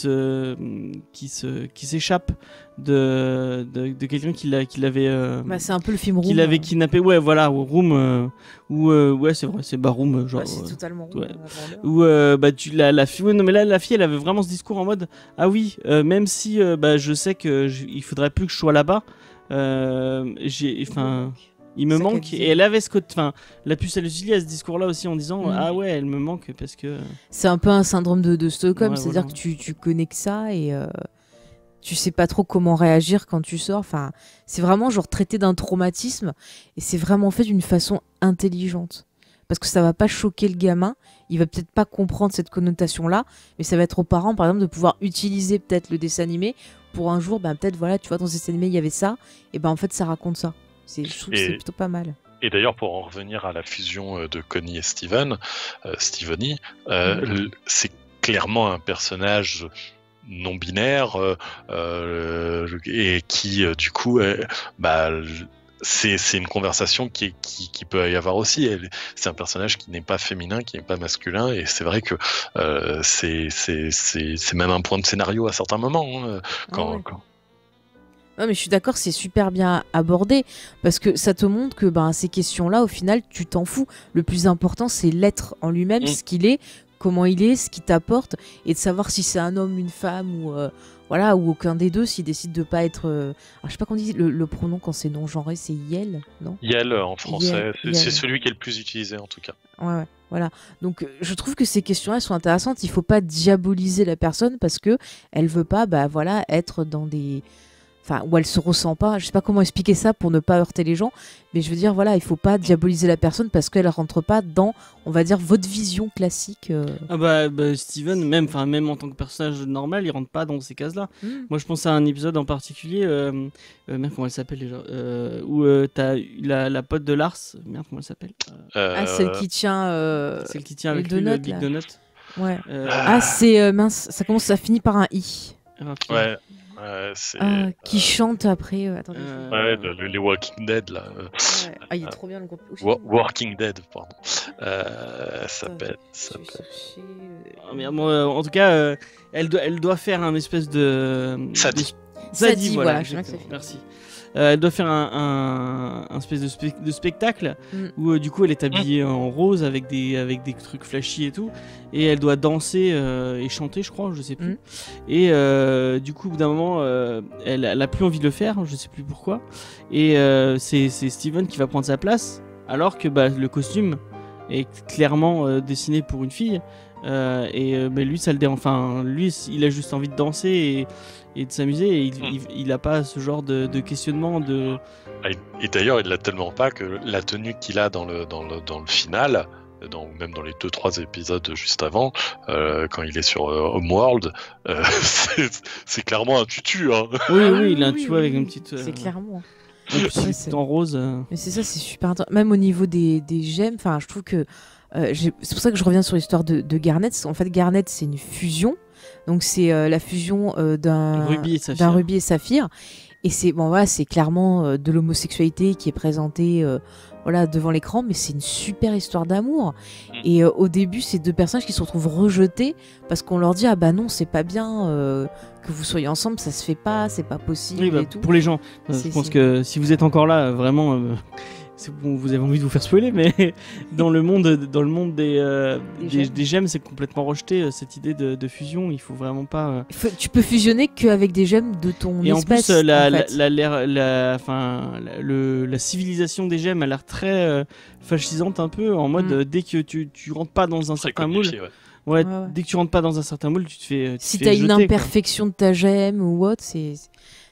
s'échappe de quelqu'un qui l'avait bah, c'est un peu le film Room qui l'avait kidnappé, ouais, voilà, Room, ouais, c'est vrai, c'est Room, genre, bah, c'est totalement Room, ouais. Où bah la fille, ouais, non mais là la fille elle avait vraiment ce discours en mode ah oui, même si bah je sais que il faudrait plus que je sois là-bas, il me manque, et elle avait ce côté, enfin, Lapus Lazuli a ce discours-là aussi en disant ah ouais, elle me manque parce que c'est un peu un syndrome de Stockholm, ouais, c'est-à-dire voilà. que tu connais que ça et tu sais pas trop comment réagir quand tu sors. Enfin, c'est vraiment genre traité d'un traumatisme et c'est vraiment fait d'une façon intelligente. Parce que ça va pas choquer le gamin, il va peut-être pas comprendre cette connotation-là, mais ça va être aux parents, par exemple, de pouvoir utiliser peut-être le dessin animé pour un jour, ben peut-être voilà, tu vois, dans ce dessin animé il y avait ça, et ben en fait ça raconte ça. Je trouve que c'est plutôt pas mal. Et d'ailleurs, pour en revenir à la fusion de Connie et Stevenie, c'est clairement un personnage non binaire et qui du coup c'est une conversation qui peut y avoir aussi. C'est un personnage qui n'est pas féminin, qui n'est pas masculin, et c'est vrai que c'est même un point de scénario à certains moments quand Non mais je suis d'accord, c'est super bien abordé parce que ça te montre que ces questions-là, au final, tu t'en fous. Le plus important, c'est l'être en lui-même, ce qu'il est, comment il est, ce qu'il t'apporte, et de savoir si c'est un homme, une femme, ou voilà, ou aucun des deux, s'il décide de pas être... Alors, je sais pas comment on dit le pronom quand c'est non-genré, c'est Yel, non? Yel en français, Yel. c'est celui qui est le plus utilisé en tout cas. Ouais, voilà. Donc, je trouve que ces questions-là sont intéressantes. Il faut pas diaboliser la personne parce que elle veut pas, bah voilà, être dans des... Enfin, où elle se ressent pas. Je sais pas comment expliquer ça pour ne pas heurter les gens, mais je veux dire, voilà, il faut pas diaboliser la personne parce qu'elle rentre pas dans, on va dire, votre vision classique. Ah bah, Steven, même en tant que personnage normal, il rentre pas dans ces cases-là. Moi, je pense à un épisode en particulier, merde, comment elle s'appelle déjà, où t'as la pote de Lars, merde, comment elle s'appelle celle qui tient. Celle qui tient avec les lui, le donuts, Big là. Donut. Ouais. C'est mince, ça finit par un i. Ouais. C'est... qui chante après. Attendez. Les Walking Dead là. Ouais. Il est trop bien le groupe. Walking Dead, pardon. Ça pète. En tout cas, elle doit faire un espèce de. Sadie, voilà. Merci. Elle doit faire un espèce de spectacle où du coup elle est habillée en rose avec des trucs flashy et tout, et elle doit danser et chanter, je crois, je sais plus. Et du coup au bout d'un moment elle a plus envie de le faire, je sais plus pourquoi, et c'est Steven qui va prendre sa place alors que le costume est clairement dessiné pour une fille. Mais lui ça le dérange, lui il a juste envie de danser et de s'amuser, et il a pas ce genre de questionnement de... Et d'ailleurs il l'a tellement pas que la tenue qu'il a dans le final, même dans les 2-3 épisodes juste avant, quand il est sur Homeworld, c'est clairement un tutu, hein. Oui, il a un tutu avec une petite... C'est clairement... c'est en rose. Mais c'est ça, c'est super intéressant. Même au niveau des gemmes, je trouve que c'est pour ça que je reviens sur l'histoire de Garnet. En fait, Garnet, c'est une fusion. Donc, c'est la fusion d'un rubis et saphir. Et c'est clairement de l'homosexualité qui est présentée devant l'écran. Mais c'est une super histoire d'amour. Et au début, c'est deux personnages qui se retrouvent rejetés parce qu'on leur dit « Ah bah non, c'est pas bien que vous soyez ensemble, ça se fait pas, c'est pas possible. » et tout. Pour les gens, je pense que si vous êtes encore là, vraiment... vous avez envie de vous faire spoiler, mais dans le monde des gemmes, c'est complètement rejeté cette idée de fusion. Il faut vraiment pas. Tu peux fusionner qu'avec des gemmes de ton espèce. Et en plus, la civilisation des gemmes a l'air très fascisante un peu, en mode dès que tu rentres pas dans un certain moule. Ouais. Dès que tu rentres pas dans un certain moule, tu te fais. Si t'as une imperfection de ta gemme ou autre, c'est.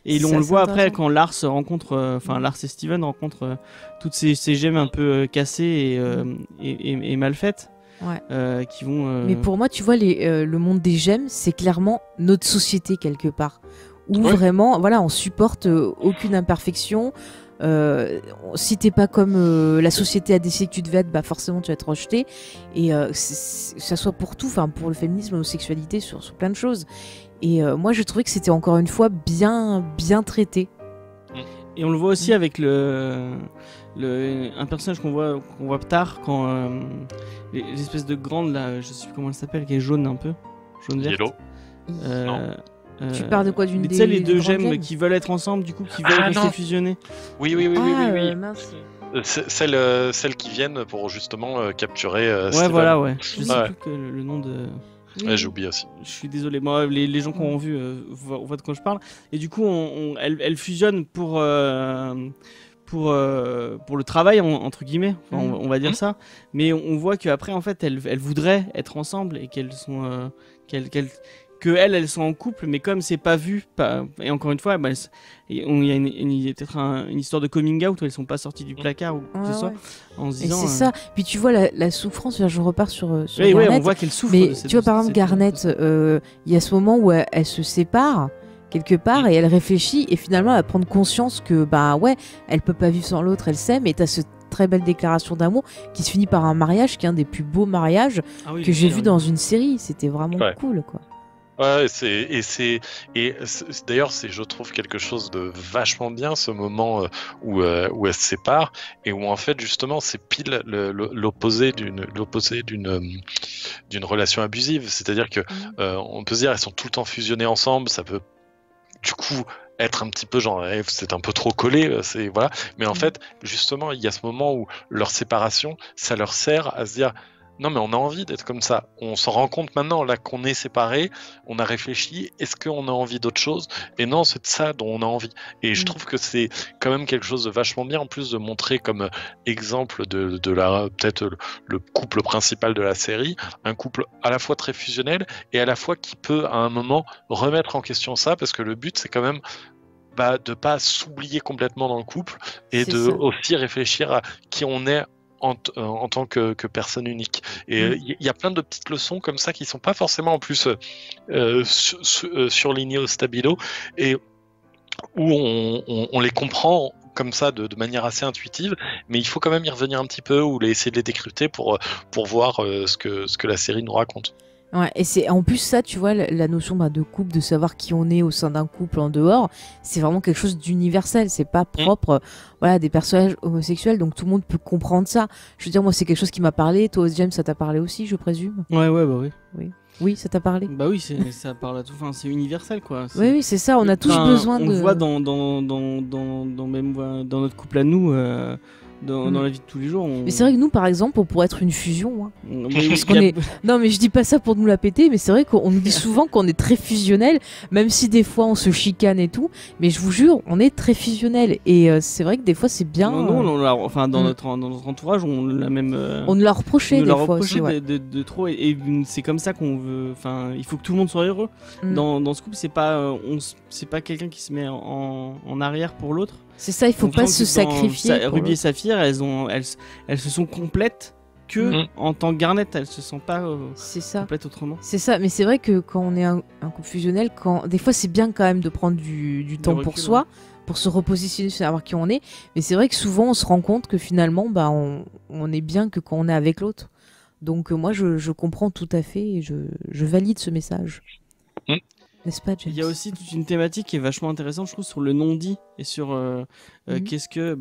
Et on le voit après quand Lars rencontre, Lars et Steven rencontrent toutes ces gemmes un peu cassées et mal faites, qui vont. Mais pour moi, tu vois, le monde des gemmes, c'est clairement notre société quelque part, où vraiment, on supporte aucune imperfection. Si t'es pas comme la société a décidé que tu devais être, forcément tu vas être rejeté. Et ça soit pour tout, pour le féminisme, l'homosexualité, sur plein de choses. Et moi, je trouvais que c'était encore une fois bien traité. Et on le voit aussi avec un personnage qu'on voit tard, quand les espèces de grandes là, je sais plus comment elle s'appelle, qui est jaune un peu, jaune verte. Yellow. Tu parles de quoi, d'une des les deux gemmes qui veulent être ensemble, du coup, qui veulent rester fusionnés. Oui. Mince. Celles qui viennent pour justement capturer. Steven. Je sais plus que le nom de. Ouais, j'ai oublié aussi. Je suis désolé, moi les gens qui ont vu voient de quoi je parle. Et du coup, elles fusionnent pour le travail entre guillemets, on va dire ça. Mais on voit qu'après en fait elles voudraient être ensemble et qu'elles sont elles sont en couple, mais comme c'est pas vu, et encore une fois, il y a peut-être une histoire de coming out où elles sont pas sorties du placard ou quoi que ce soit, en se disant. Et c'est ça. Puis tu vois la souffrance. Je repars sur Garnet. Oui, on voit qu'elle souffre. Mais tu vois, par exemple, Garnet, il y a ce moment où elle se sépare quelque part et elle réfléchit et finalement elle va prendre conscience que elle peut pas vivre sans l'autre, elle s'aime, et t'as cette très belle déclaration d'amour qui se finit par un mariage qui est un des plus beaux mariages que j'ai vu dans une série. C'était vraiment cool, quoi. Ouais, d'ailleurs, c'est, je trouve, quelque chose de vachement bien, ce moment où elle se sépare et où en fait justement c'est pile l'opposé d'une relation abusive. C'est-à-dire que on peut se dire elles sont tout le temps fusionnées ensemble, ça peut du coup être un petit peu genre c'est un peu trop collé, mais en fait justement il y a ce moment où leur séparation, ça leur sert à se dire non mais on a envie d'être comme ça. On s'en rend compte maintenant là qu'on est séparés, on a réfléchi, est-ce qu'on a envie d'autre chose? Et non, c'est de ça dont on a envie. Et je trouve que c'est quand même quelque chose de vachement bien, en plus de montrer comme exemple de peut-être le couple principal de la série, un couple à la fois très fusionnel et à la fois qui peut à un moment remettre en question ça, parce que le but c'est quand même de pas s'oublier complètement dans le couple et C'est de ça. aussi réfléchir à qui on est en tant que personne unique. Et il y a plein de petites leçons comme ça qui sont pas forcément en plus surlignées au stabilo et où on les comprend comme ça de manière assez intuitive, mais il faut quand même y revenir un petit peu ou essayer de les décrypter pour voir ce que la série nous raconte. Ouais, et c'est en plus ça, tu vois, la notion de couple, de savoir qui on est au sein d'un couple en dehors, c'est vraiment quelque chose d'universel. C'est pas propre, voilà, des personnages homosexuels, donc tout le monde peut comprendre ça. Je veux dire, moi, c'est quelque chose qui m'a parlé. Toi, James, ça t'a parlé aussi, je présume. Ouais, bah oui. Oui, ça t'a parlé. Bah oui, ça parle à tout. Enfin, c'est universel, quoi. Oui, c'est ça. On a tous besoin de. On le voit dans même dans notre couple à nous. Dans la vie de tous les jours. Mais c'est vrai que nous, par exemple, on pourrait être une fusion. Hein. Parce qu'on est... Non, mais je dis pas ça pour nous la péter, mais c'est vrai qu'on nous dit souvent qu'on est très fusionnel, même si des fois on se chicane et tout. Mais je vous jure, on est très fusionnel. Et c'est vrai que des fois, c'est bien. Non, dans notre entourage, on l'a même. On nous l'a reproché des fois aussi. De trop. Et c'est comme ça qu'on veut. Enfin, il faut que tout le monde soit heureux. Dans ce couple, c'est pas quelqu'un qui se met en arrière pour l'autre. C'est ça, il faut pas se sacrifier. Ruby et Saphir, elles se sont complètes que en tant que Garnet, elles se sentent pas complètes autrement. C'est ça, mais c'est vrai que quand on est un couple fusionnel, des fois c'est bien quand même de prendre du temps pour soi, pour se repositionner, savoir qui on est. Mais c'est vrai que souvent on se rend compte que finalement, on est bien que quand on est avec l'autre. Donc moi je comprends tout à fait et je valide ce message. N'est-ce pas, James ? Il y a aussi toute une thématique qui est vachement intéressante, je trouve, sur le non-dit et sur qu'est-ce que,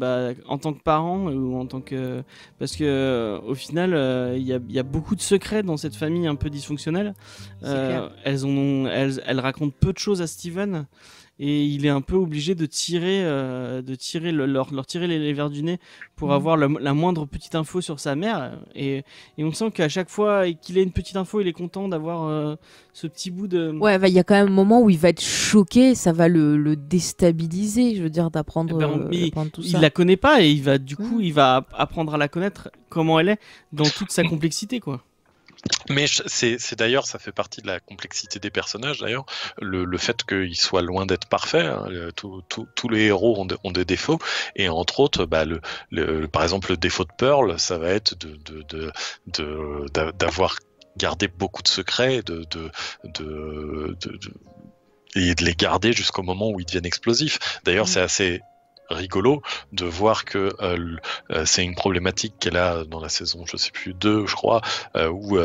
en tant que parent ou en tant que, parce que au final, il y a beaucoup de secrets dans cette famille un peu dysfonctionnelle. Elles racontent peu de choses à Steven. Et il est un peu obligé de leur tirer les verres du nez pour avoir la moindre petite info sur sa mère. Et on sent qu'à chaque fois qu'il a une petite info, il est content d'avoir ce petit bout de... Ouais, il y a quand même un moment où il va être choqué, ça va le déstabiliser, je veux dire, d'apprendre tout ça. Il la connaît pas et il va il va apprendre à la connaître comment elle est dans toute sa complexité, quoi. Mais c'est d'ailleurs, ça fait partie de la complexité des personnages d'ailleurs, le fait qu'ils soient loin d'être parfaits. Hein, tous les héros ont des défauts, et entre autres, par exemple, le défaut de Pearl, ça va être d'avoir gardé beaucoup de secrets, et de les garder jusqu'au moment où ils deviennent explosifs. D'ailleurs, c'est assez rigolo de voir que c'est une problématique qu'elle a dans la saison, je sais plus, 2, je crois, où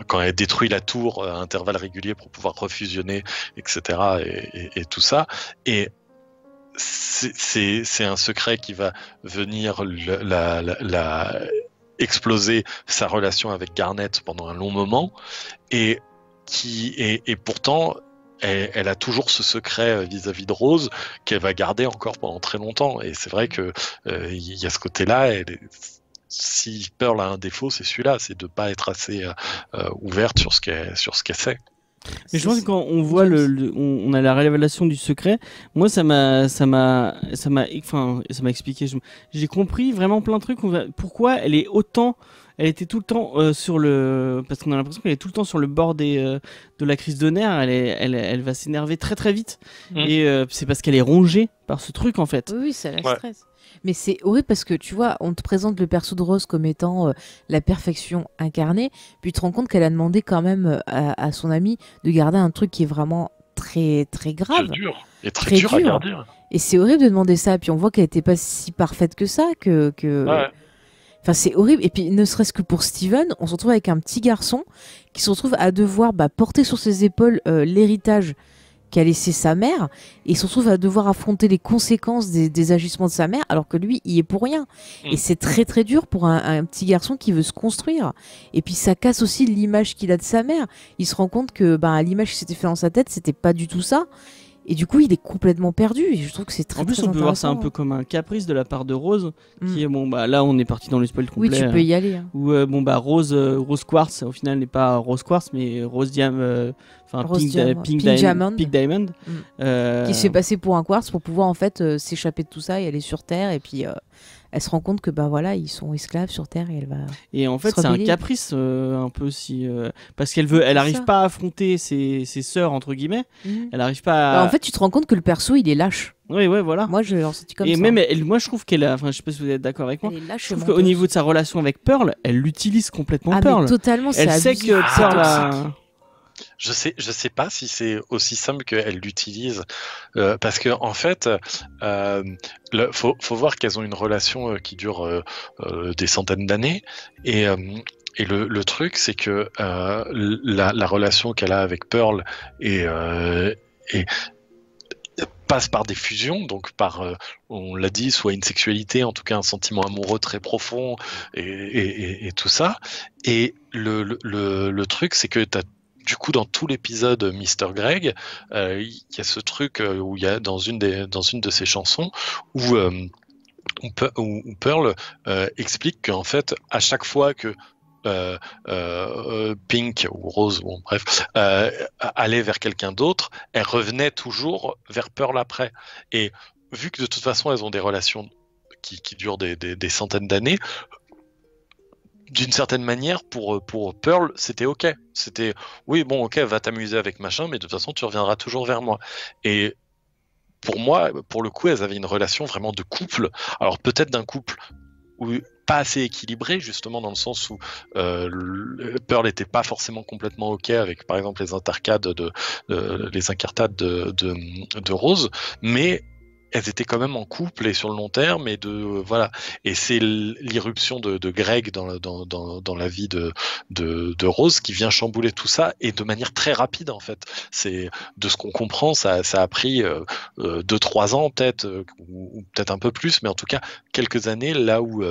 quand elle détruit la tour à intervalles réguliers pour pouvoir refusionner, etc. et tout ça. Et c'est un secret qui va venir exploser sa relation avec Garnet pendant un long moment, et pourtant elle a toujours ce secret vis-à-vis de Rose qu'elle va garder encore pendant très longtemps. Et c'est vrai que il y a ce côté-là. Si Pearl a un défaut, c'est celui-là, c'est de pas être assez ouverte sur ce qu'elle fait. Mais je pense que quand on voit on a la révélation du secret, moi ça m'a expliqué. J'ai compris vraiment plein de trucs. Pourquoi elle était tout le temps parce qu'on a l'impression qu'elle est tout le temps sur le bord de la crise de nerfs. Elle va s'énerver très très vite. Et c'est parce qu'elle est rongée par ce truc en fait. Oui, ça la stresse. Mais c'est horrible parce que tu vois, on te présente le perso de Rose comme étant la perfection incarnée, puis tu te rends compte qu'elle a demandé quand même à son ami de garder un truc qui est vraiment très très grave. C'est dur. Et très dur à garder. Et c'est horrible de demander ça, puis on voit qu'elle n'était pas si parfaite que ça, que... Ouais. Enfin, c'est horrible. Et puis, ne serait-ce que pour Steven, on se retrouve avec un petit garçon qui se retrouve à devoir porter sur ses épaules l'héritage qu'a laissé sa mère, et il se retrouve à devoir affronter les conséquences des agissements de sa mère, alors que lui, il est pour rien. Et c'est très très dur pour un petit garçon qui veut se construire. Et puis ça casse aussi l'image qu'il a de sa mère. Il se rend compte que l'image qui s'était fait dans sa tête, c'était pas du tout ça. Et du coup, il est complètement perdu. Et je trouve que c'est très En plus, très on peut voir ça un intéressant. peu comme un caprice de la part de Rose, qui est bon, bah là, on est parti dans le spoil Oui, complet. tu peux y aller. Hein. Où bon bah Rose Quartz au final n'est pas Rose Quartz mais Rose Diamond, enfin Pink Diamond, Qui se fait passer pour un quartz pour pouvoir en fait s'échapper de tout ça et aller sur Terre, et puis elle se rend compte que bah voilà, ils sont esclaves sur Terre, et elle va. Et en fait se c'est un rebeller. caprice un peu si parce elle arrive ça. pas à affronter ses sœurs entre guillemets, Mhm. elle arrive pas à... Bah, en fait, tu te rends compte que le perso, il est lâche. ouais voilà. Moi, je l'ai ressenti comme et ça. même moi je trouve qu'elle a, enfin je sais pas si vous êtes d'accord avec moi, Elle est lâche je trouve et qu'au menteuse. niveau de sa relation avec Pearl, elle l'utilise complètement. Ah, Pearl mais totalement, c'est elle sait abusif. que Pearl a... Je sais pas si c'est aussi simple qu'elle l'utilise, parce que en fait, faut voir qu'elles ont une relation qui dure des centaines d'années, et le truc, c'est que la relation qu'elle a avec Pearl et passe par des fusions, donc par, on l'a dit, soit une sexualité, en tout cas un sentiment amoureux très profond, et tout ça. Et le truc, c'est que t'as du coup, dans tout l'épisode Mr. Greg, il y a ce truc où il y a dans une de ses chansons où Pearl explique qu'en fait, à chaque fois que Pink ou Rose, bon bref, allait vers quelqu'un d'autre, elle revenait toujours vers Pearl après. Et vu que de toute façon, elles ont des relations qui durent des centaines d'années, d'une certaine manière, pour Pearl, c'était ok. C'était, oui, bon, ok, va t'amuser avec machin, mais de toute façon, tu reviendras toujours vers moi. Et pour moi, pour le coup, elles avaient une relation vraiment de couple. Alors peut-être d'un couple où pas assez équilibré, justement, dans le sens où Pearl n'était pas forcément complètement ok avec, par exemple, les incartades de Rose, mais elles étaient quand même en couple et sur le long terme, et voilà. Et c'est l'irruption de Greg dans la vie de Rose qui vient chambouler tout ça, et de manière très rapide en fait. C'est de ce qu'on comprend, ça a pris 2-3 ans peut-être, ou peut-être un peu plus, mais en tout cas quelques années, là où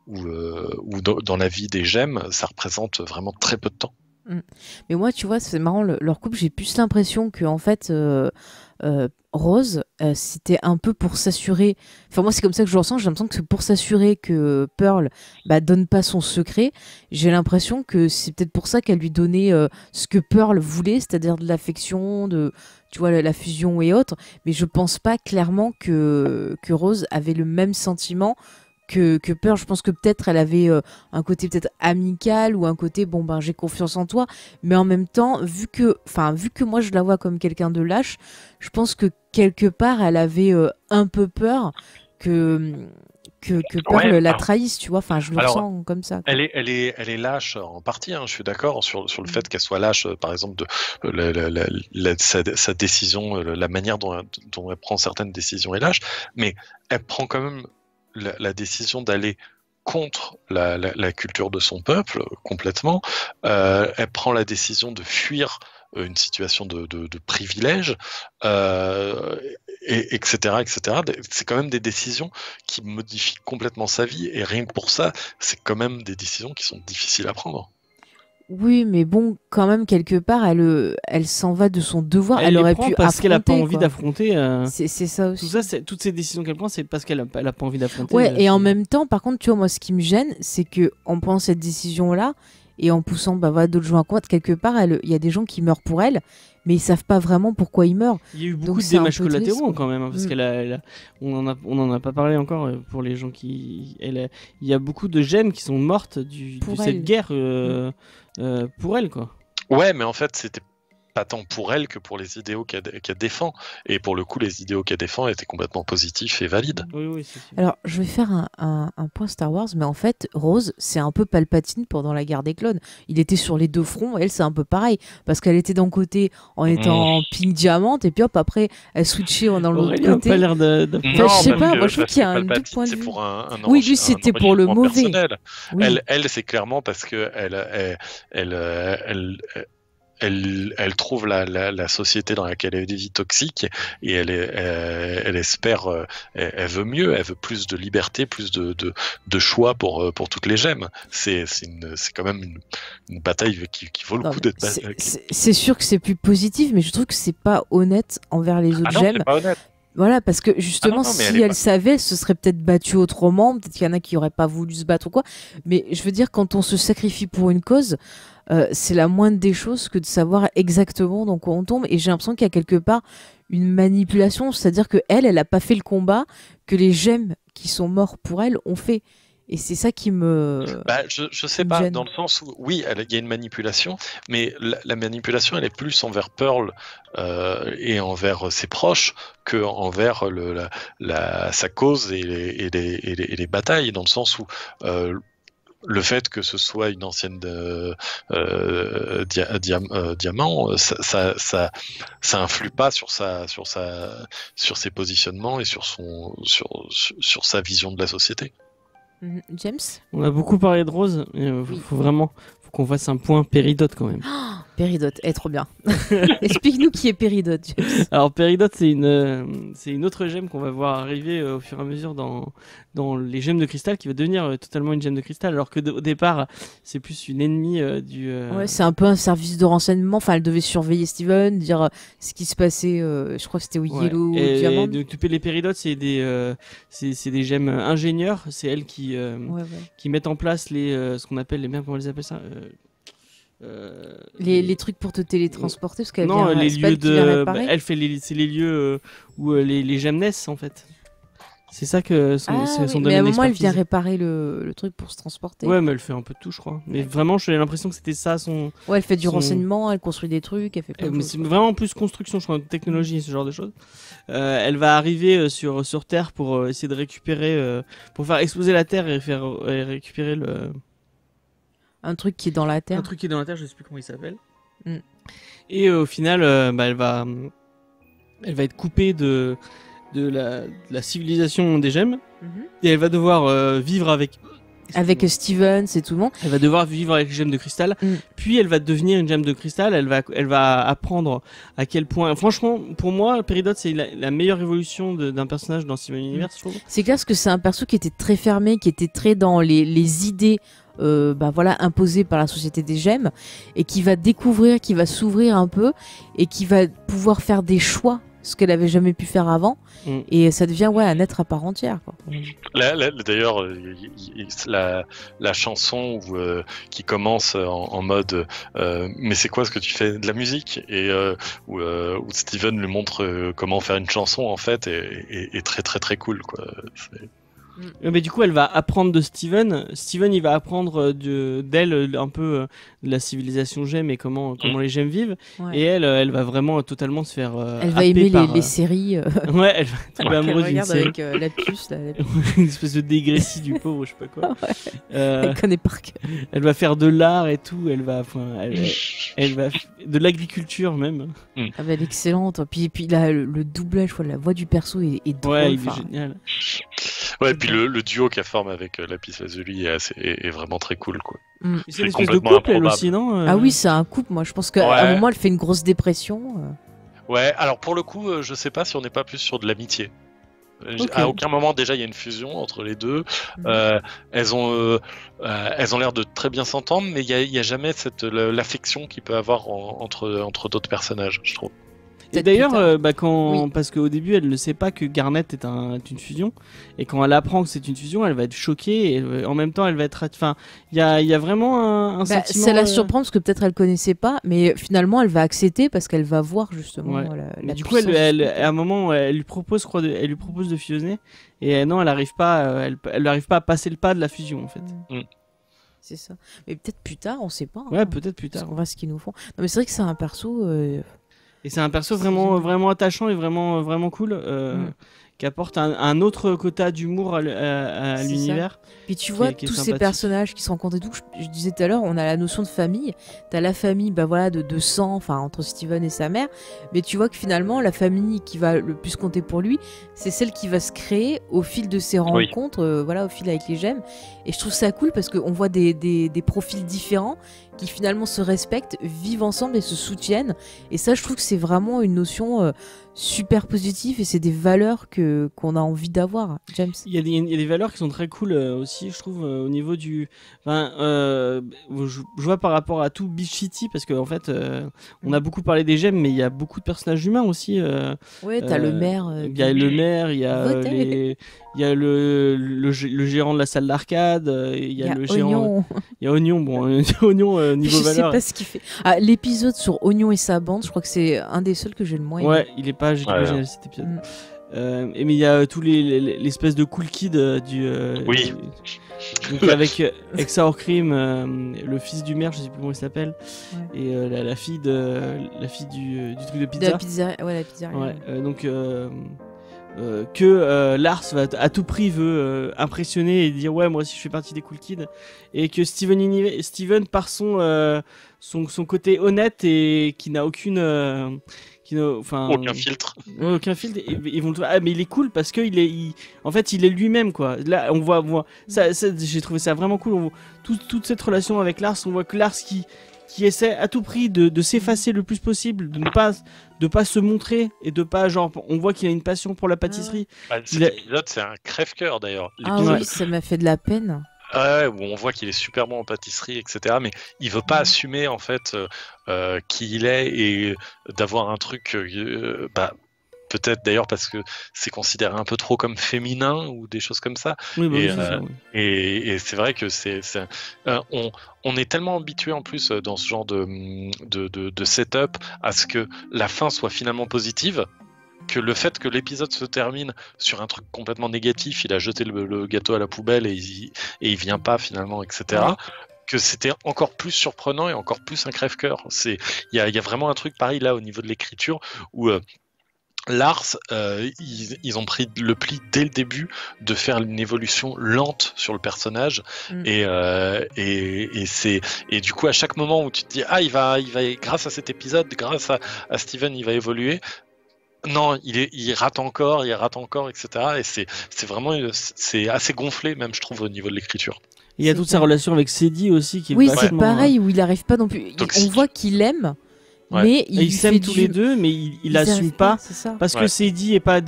dans la vie des gemmes, ça représente vraiment très peu de temps. Mais moi, tu vois, c'est marrant, leur couple, j'ai plus l'impression que en fait, Rose, c'était un peu pour s'assurer. Enfin, moi, c'est comme ça que je le ressens. J'ai l'impression que c'est pour s'assurer que Pearl donne pas son secret. J'ai l'impression que c'est peut-être pour ça qu'elle lui donnait ce que Pearl voulait, c'est-à-dire de l'affection, tu vois, la fusion et autres. Mais je pense pas clairement que Rose avait le même sentiment que Pearl. Je pense que peut-être elle avait un côté peut-être amical, ou un côté bon ben j'ai confiance en toi, mais en même temps vu que moi je la vois comme quelqu'un de lâche, je pense que quelque part elle avait un peu peur que Pearl la trahisse, tu vois. Enfin, je le ressens comme ça, quoi. Elle est lâche en partie, hein, je suis d'accord sur le fait qu'elle soit lâche, par exemple, sa décision, la manière dont elle prend certaines décisions est lâche, mais elle prend quand même la décision d'aller contre la culture de son peuple complètement. Elle prend la décision de fuir une situation de privilège, etc. C'est quand même des décisions qui modifient complètement sa vie, et rien que pour ça, c'est quand même des décisions qui sont difficiles à prendre. Oui, mais bon, quand même, quelque part, elle s'en va de son devoir. Elle aurait les prend pu parce qu'elle a pas affronter, envie quoi. d'affronter. C'est ça aussi. Tout ça, toutes ces décisions qu'elle prend, c'est parce qu'elle a pas envie d'affronter. Ouais, et en même temps, par contre, tu vois, moi, ce qui me gêne, c'est que en prenant cette décision-là et en poussant d'autres gens à combattre, quelque part, il y a des gens qui meurent pour elle, mais ils savent pas vraiment pourquoi ils meurent. Il y a eu beaucoup Donc, de c'est un dommages peu collatéraux triste, quand même, hein, parce on en a pas parlé encore pour les gens qui. Il y a beaucoup de gemmes qui sont mortes de cette guerre pour elle, quoi. Ouais, mais en fait, c'était pas tant pour elle que pour les idéaux qu'elle défend. Et pour le coup, les idéaux qu'elle défend étaient complètement positifs et valides. Oui, c'est sûr. Alors, je vais faire un point Star Wars, mais en fait, Rose, c'est un peu Palpatine pendant la guerre des clones. Il était sur les deux fronts, et elle, c'est un peu pareil, parce qu'elle était d'un côté en étant Pink Diamant, et puis hop, après, elle switchait dans l'autre côté. Aurélien a pas l'air de... Enfin, je sais pas, moi je trouve qu'il y a un double point de vue. Pour oui, lui, c'était pour le mauvais. Oui. Elle, c'est clairement parce que elle trouve la société dans laquelle elle vit toxique et elle espère, elle veut mieux, elle veut plus de liberté, plus de choix pour toutes les gemmes. C'est quand même une bataille qui vaut le coup d'être. C'est sûr que c'est plus positif, mais je trouve que c'est pas honnête envers les autres gemmes. C'est pas honnête. Voilà, parce que justement, si elle savait, elle se serait peut-être battue autrement. Peut-être qu'il y en a qui n'auraient pas voulu se battre ou quoi. Mais je veux dire, quand on se sacrifie pour une cause, c'est la moindre des choses que de savoir exactement dans quoi on tombe. Et j'ai l'impression qu'il y a quelque part une manipulation. C'est-à-dire qu'elle n'a pas fait le combat que les gemmes qui sont morts pour elle ont fait. Et c'est ça qui me. Je sais pas, dans le sens où, oui, il y a une manipulation, mais la manipulation, elle est plus envers Pearl et envers ses proches que envers sa cause et les batailles, dans le sens où. Le fait que ce soit une ancienne diamant, ça influe pas sur ses positionnements et sur sa vision de la société. James ? On a beaucoup parlé de Rose, mais faut qu'on fasse un point Péridote quand même. Péridote, trop bien. Explique-nous qui est Péridote, James. Alors Péridote, c'est une autre gemme qu'on va voir arriver au fur et à mesure dans les gemmes de cristal, qui va devenir totalement une gemme de cristal, alors que au départ, c'est plus une ennemie du... Ouais, c'est un peu un service de renseignement. Enfin, elle devait surveiller Steven, dire ce qui se passait, je crois que c'était au Yellow Diamond. Et les Péridotes, c'est des gemmes ingénieurs, c'est elles qui mettent en place ce qu'on appelle les... Comment on les appelle ça les trucs pour te télétransporter, parce qu'elle non, vient, les lieux de... elle fait c'est les lieux où les gemmes naissent, en fait. C'est ça que son domaine mais à un moment, elle d'expertise. vient réparer le truc pour se transporter. Ouais, mais elle fait un peu de tout, je crois. Mais vraiment, j'ai l'impression que c'était ça son... Ouais, elle fait du renseignement, elle construit des trucs, elle fait plein de mais choses. c'est vraiment plus construction, je crois, technologie, ce genre de choses. Elle va arriver sur Terre pour essayer de récupérer... pour faire exploser la Terre et récupérer le... Un truc qui est dans la Terre. Un truc qui est dans la Terre, je sais plus comment il s'appelle. Et au final, elle va être coupée de la civilisation des gemmes. Et elle va devoir vivre avec Steven, c'est tout le monde. Elle va devoir vivre avec les gemmes de cristal. Puis elle va devenir une gemme de cristal. Elle va apprendre à quel point... Franchement, pour moi, Péridote, c'est la meilleure évolution d'un personnage dans Steven Universe, je trouve. C'est clair, parce que c'est un perso qui était très fermé, qui était très dans les idées imposées par la société des gemmes, et qui va découvrir, qui va s'ouvrir un peu, et qui va pouvoir faire des choix, ce qu'elle avait jamais pu faire avant. Et ça devient un être à part entière, quoi. D'ailleurs, la chanson qui commence en mode mais c'est quoi ce que tu fais, de la musique, et où Steven lui montre comment faire une chanson, en fait, est très très très cool, quoi. Mais du coup, elle va apprendre de Steven. Steven, il va apprendre d'elle un peu de la civilisation gemme et comment les gemmes vivent. Ouais. Et elle va vraiment totalement se faire. Elle va aimer les séries. Ouais, elle va tomber amoureuse d'une série. Avec la puce, là. Une espèce de dégressie du pauvre, je sais pas quoi. Elle connaît par cœur. Elle va faire de l'art et tout. Elle va de l'agriculture même. Ah bah, elle est excellente. Puis là, le doublage, la voix du perso est drôle. Ouais, il est génial. Ouais, et puis le duo qu'elle forme avec Lapis Lazuli est vraiment très cool, quoi. C'est une espèce de couple, elle aussi, non Ah oui, c'est un couple. Moi, je pense qu'à un moment, elle fait une grosse dépression. Ouais, alors pour le coup, je sais pas si on n'est pas plus sur de l'amitié. Okay. À aucun moment, déjà, il y a une fusion entre les deux. Elles ont l'air de très bien s'entendre, mais il y a jamais l'affection qu'il peut avoir entre d'autres personnages, je trouve. Et d'ailleurs, parce qu'au début, elle ne sait pas que Garnet est une fusion, et quand elle apprend que c'est une fusion, elle va être choquée, et en même temps, elle va être... Enfin, il y a vraiment un sentiment... Ça la surprend, parce que peut-être elle ne connaissait pas, mais finalement, elle va accepter, parce qu'elle va voir, justement, la du coup, à un moment, elle lui propose de fusionner, et non, elle n'arrive pas à passer le pas de la fusion, en fait. C'est ça. Mais peut-être plus tard, on ne sait pas. Ouais, peut-être plus tard. Parce qu'on voit ce qu'ils nous font. Non, mais c'est vrai que c'est un perso... Et c'est un perso vraiment attachant et vraiment cool, apporte un autre quota d'humour à C'est l'univers. Puis tu vois qui est tous ces sympathique. personnages qui se rencontrent et tout. Je disais tout à l'heure, on a la notion de famille. T'as la famille, de sang, enfin entre Steven et sa mère. Mais tu vois que finalement, la famille qui va le plus compter pour lui, c'est celle qui va se créer au fil de ses rencontres, au fil avec les gemmes. Et je trouve ça cool parce qu'on voit des profils différents qui finalement se respectent, vivent ensemble et se soutiennent. Et ça, je trouve que c'est vraiment une notion super positive et c'est des valeurs qu'on a envie d'avoir, James. Il y a des valeurs qui sont très cool aussi, je trouve, au niveau du... je vois par rapport à tout Beach City, parce qu'en fait, on a beaucoup parlé des gemmes, mais il y a beaucoup de personnages humains aussi. Ouais, t'as le maire. Il y a le maire, il y a il y a le gérant de la salle d'arcade, il y a le gérant... Oignon. Il y a Oignon, Oignon niveau je valeur. sais pas ce qu'il fait. Ah, l'épisode sur Oignon et sa bande, je crois que c'est un des seuls que j'ai le moins aimé. Ouais, il est pas génial cet épisode. Mais il y a tous l'espèce de cool kid donc avec Sour Cream, le fils du maire, je sais plus comment il s'appelle, et la fille du truc de pizza. De la pizzeria, la pizzeria. Ouais, donc que Lars à tout prix veut impressionner et dire ouais moi aussi je fais partie des cool kids, et que Steven par son côté honnête et qui n'a aucun filtre. Aucun filtre. Ils vont mais il est cool parce que en fait il est lui-même quoi. Là on voit ça j'ai trouvé ça vraiment cool. On voit toute cette relation avec Lars. On voit que Lars qui essaie à tout prix de s'effacer le plus possible, de ne pas se montrer et de pas on voit qu'il a une passion pour la pâtisserie. Cet épisode c'est un crève-cœur d'ailleurs. Ah oui, ça m'a fait de la peine. Où on voit qu'il est super bon en pâtisserie, etc. Mais il veut pas assumer en fait qui il est et d'avoir un truc. Peut-être d'ailleurs parce que c'est considéré un peu trop comme féminin ou des choses comme ça. Oui, et c'est vrai que on est tellement habitué en plus dans ce genre de setup à ce que la fin soit finalement positive, que le fait que l'épisode se termine sur un truc complètement négatif, il a jeté le gâteau à la poubelle et il vient pas finalement, etc. Que c'était encore plus surprenant et encore plus un crève-cœur. Il y a vraiment un truc pareil là au niveau de l'écriture où Lars, ils ont pris le pli dès le début de faire une évolution lente sur le personnage et du coup à chaque moment où tu te dis il va grâce à cet épisode, grâce à Steven, il va évoluer. Non, il rate encore, etc. Et c'est vraiment c'est assez gonflé même je trouve au niveau de l'écriture. Il y a toute sa relation avec Sadie aussi qui est vachement... c'est pareil où il arrive pas non plus. On voit qu'il aime. Mais il s'aiment tous les deux, mais il assume pas parce que Sadie est pas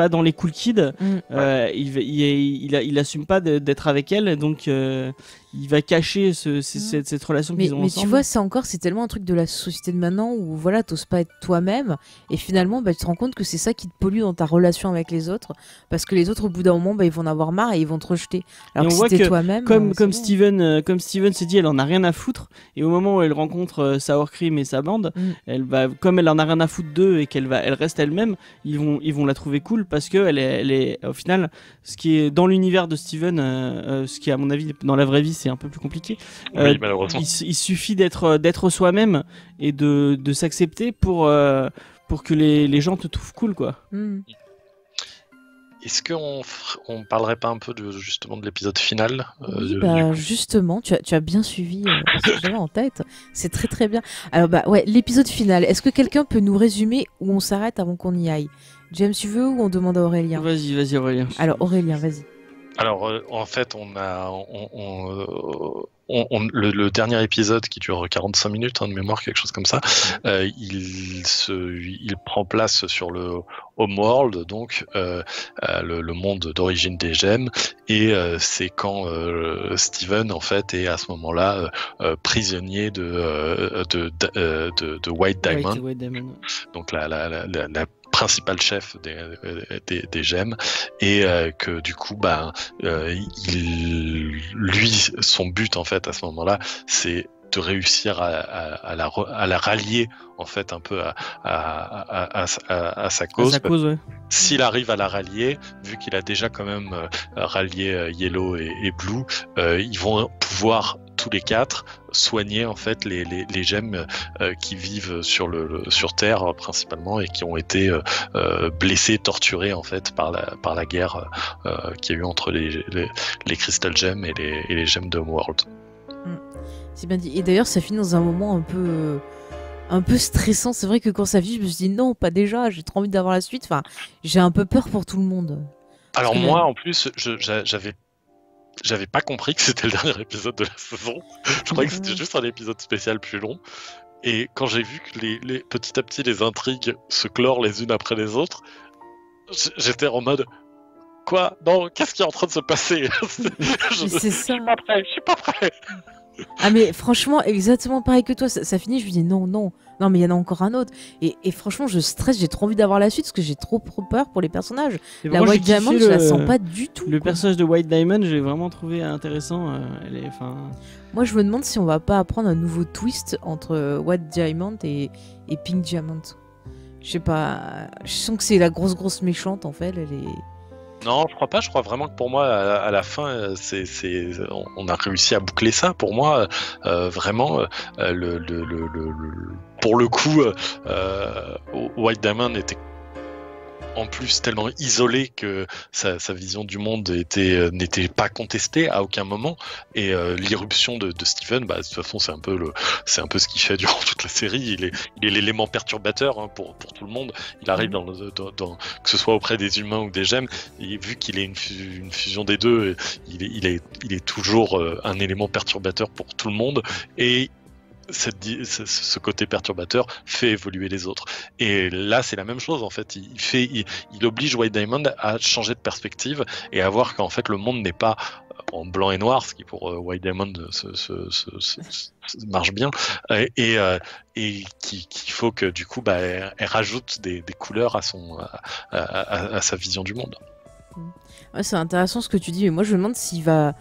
dans les cool kids. Il assume pas d'être avec elle, donc il va cacher cette relation qu'ils ont ensemble. Mais tu vois, c'est tellement un truc de la société de maintenant où voilà, t'oses pas être toi-même et finalement tu te rends compte que c'est ça qui te pollue dans ta relation avec les autres, parce que les autres au bout d'un moment ils vont en avoir marre et ils vont te rejeter. Alors et que si t'es toi-même, comme Steven s'est dit, elle en a rien à foutre, et au moment où elle rencontre Sour Cream et sa bande, comme elle en a rien à foutre d'eux et elle reste elle-même, ils vont la trouver cool parce que elle est au final ce qui est dans l'univers de Steven, ce qui est à mon avis dans la vraie vie c'est un peu plus compliqué. Malheureusement. Il suffit d'être soi-même et de s'accepter pour que les gens te trouvent cool quoi. Est-ce qu'on parlerait pas un peu justement de l'épisode final justement, tu as bien suivi ce que j'avais en tête. C'est très très bien. Alors l'épisode final, est-ce que quelqu'un peut nous résumer où on s'arrête avant qu'on y aille? James, tu veux ou on demande à Aurélien? Vas-y Aurélien. Alors Aurélien, vas-y. Alors en fait le dernier épisode qui dure 45 minutes de mémoire, quelque chose comme ça, il prend place sur le Homeworld, donc le monde d'origine des gemmes, et c'est quand Steven en fait est à ce moment-là prisonnier de White Diamond. White Diamond. Donc la principal chef des gemmes, et que du coup son but en fait à ce moment-là c'est de réussir à la rallier en fait un peu à sa cause. Sa cause, ouais. S'il arrive à la rallier, vu qu'il a déjà quand même rallié Yellow et Blue, ils vont pouvoir tous les quatre soigner en fait les gemmes qui vivent sur Terre principalement et qui ont été blessés, torturés en fait par la guerre qu'il y a eu entre les Crystal Gems et les gemmes de Homeworld. C'est bien dit. Et d'ailleurs, ça finit dans un moment un peu stressant. C'est vrai que quand ça finit, je me suis dit non, pas déjà. J'ai trop envie d'avoir la suite. Enfin, j'ai un peu peur pour tout le monde. Alors moi, en plus, j'avais pas compris que c'était le dernier épisode de la saison. Je croyais que c'était juste un épisode spécial plus long. Et quand j'ai vu que petit à petit les intrigues se clore les unes après les autres, j'étais en mode quoi ? Non, qu'est-ce qui est en train de se passer ? Je suis pas prêt. Ah mais franchement, exactement pareil que toi, ça finit, je me dis non, mais il y en a encore un autre. Et franchement, je stresse, j'ai trop envie d'avoir la suite parce que j'ai trop peur pour les personnages. La White Diamond, je la sens pas du tout. Le personnage de White Diamond, j'ai vraiment trouvé intéressant. Moi, je me demande si on va pas apprendre un nouveau twist entre White Diamond et Pink Diamond. Je sais pas, je sens que c'est la grosse méchante en fait, elle est... Non, je crois pas. Je crois vraiment que pour moi, à la fin, on a réussi à boucler ça. Pour moi, vraiment, pour le coup, White Diamond était en plus tellement isolé que sa vision du monde n'était pas contestée à aucun moment. Et l'irruption de Steven, de toute façon, c'est un peu ce qu'il fait durant toute la série. Il est l'élément perturbateur pour tout le monde. Il arrive que ce soit auprès des humains ou des gemmes, et vu qu'il est une fusion des deux, il est toujours un élément perturbateur pour tout le monde. Et ce côté perturbateur fait évoluer les autres. Et là, c'est la même chose en fait. Il oblige White Diamond à changer de perspective et à voir qu'en fait le monde n'est pas en blanc et noir, ce qui pour White Diamond marche bien, et qu'il faut que du coup elle rajoute des couleurs à sa vision du monde. Ouais, c'est intéressant ce que tu dis, mais moi je me demande s'il va...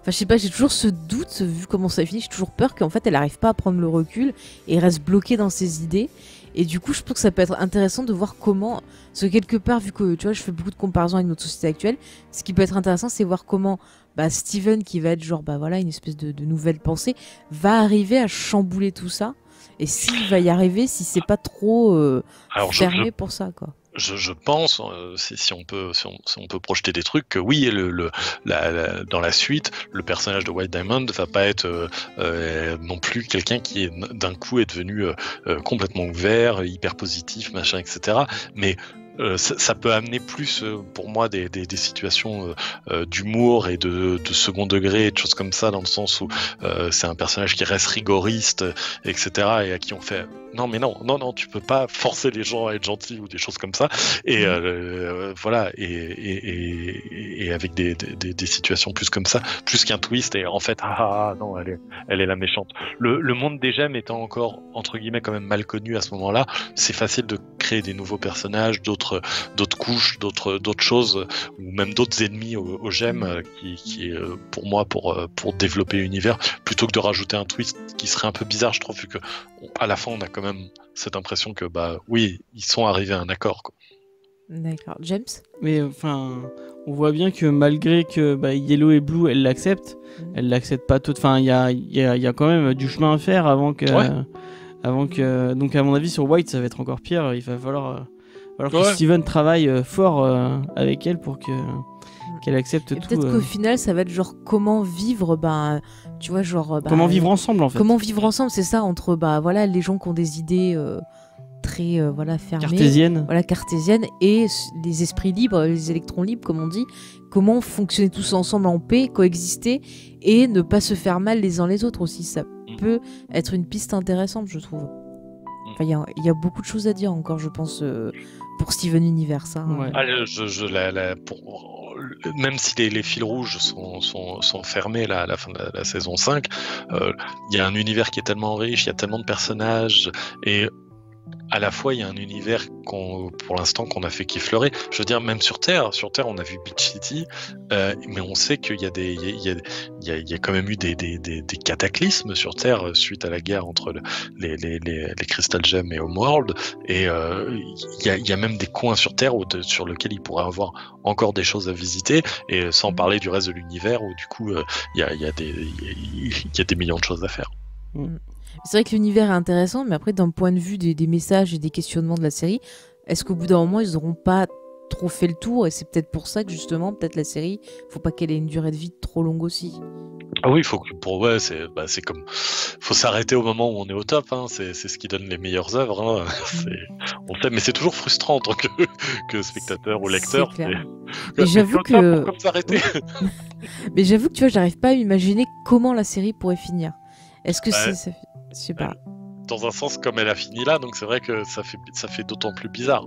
Enfin, je sais pas, j'ai toujours ce doute, vu comment ça finit, j'ai toujours peur qu'en fait elle arrive pas à prendre le recul et reste bloquée dans ses idées. Et du coup, je pense que ça peut être intéressant de voir comment, parce que quelque part, vu que tu vois, je fais beaucoup de comparaisons avec notre société actuelle, ce qui peut être intéressant, c'est voir comment Steven, qui va être genre, une espèce de nouvelle pensée, va arriver à chambouler tout ça. Et s'il va y arriver, si c'est pas trop fermé pour ça, quoi. Je pense, si on peut projeter des trucs, que oui, dans la suite, le personnage de White Diamond va pas être non plus quelqu'un qui d'un coup est devenu complètement ouvert, hyper positif, machin, etc. Mais ça peut amener plus pour moi des situations d'humour et de second degré et de choses comme ça, dans le sens où c'est un personnage qui reste rigoriste, etc. et à qui on fait non, tu peux pas forcer les gens à être gentils ou des choses comme ça. Et voilà, et avec des situations plus comme ça, plus qu'un twist. Et en fait, non, elle est la méchante. Le monde des gemmes étant encore entre guillemets quand même mal connu à ce moment-là, c'est facile de créer des nouveaux personnages, d'autres couches, d'autres choses, ou même d'autres ennemis aux gemmes, qui pour moi pour développer l'univers, plutôt que de rajouter un twist qui serait un peu bizarre, je trouve, vu que à la fin on a quand même cette impression que oui, ils sont arrivés à un accord, quoi. D'accord. James ? Mais enfin, on voit bien que malgré que Yellow et Blue elles l'acceptent, elles l'acceptent pas toutes. Enfin, il y a quand même du chemin à faire avant que donc à mon avis sur White ça va être encore pire. Il va falloir que Steven travaille fort avec elle pour qu'elle accepte tout. Peut-être qu'au final ça va être genre comment vivre, tu vois, genre comment vivre ensemble en fait. Comment vivre ensemble, c'est ça, entre les gens qui ont des idées très fermées, cartésiennes, et les esprits libres, les électrons libres comme on dit. Comment fonctionner tous ensemble en paix, coexister et ne pas se faire mal les uns les autres aussi. Ça peut être une piste intéressante, je trouve. Enfin, il y a beaucoup de choses à dire encore, je pense, pour Steven Universe. Ouais. Même si les fils rouges sont fermés là, à la fin de la saison 5, il y a un univers qui est tellement riche, il y a tellement de personnages, et à la fois il y a un univers pour l'instant qu'on a fait qu'effleurer. Je veux dire, même sur Terre on a vu Beach City, mais on sait qu'il y a il y a quand même eu des cataclysmes sur Terre suite à la guerre entre les Crystal Gems et Homeworld, et il y a même des coins sur Terre sur lesquels il pourrait avoir encore des choses à visiter, et sans parler du reste de l'univers où du coup il y a des millions de choses à faire. C'est vrai que l'univers est intéressant, mais après, d'un point de vue des messages et des questionnements de la série, est-ce qu'au bout d'un moment, ils n'auront pas trop fait le tour? Et c'est peut-être pour ça que justement, peut-être la série, faut pas qu'elle ait une durée de vie trop longue aussi. Ah oui, c'est comme, faut s'arrêter au moment où on est au top, hein. C'est ce qui donne les meilleures œuvres, hein. On sait, mais c'est toujours frustrant en tant que spectateur ou lecteur. C'est clair. Mais j'avoue que... Pourquoi s'arrêter? Mais j'avoue que tu vois, j'arrive pas à imaginer comment la série pourrait finir. Est-ce que je sais pas. Dans un sens, comme elle a fini là, donc c'est vrai que ça fait d'autant plus bizarre.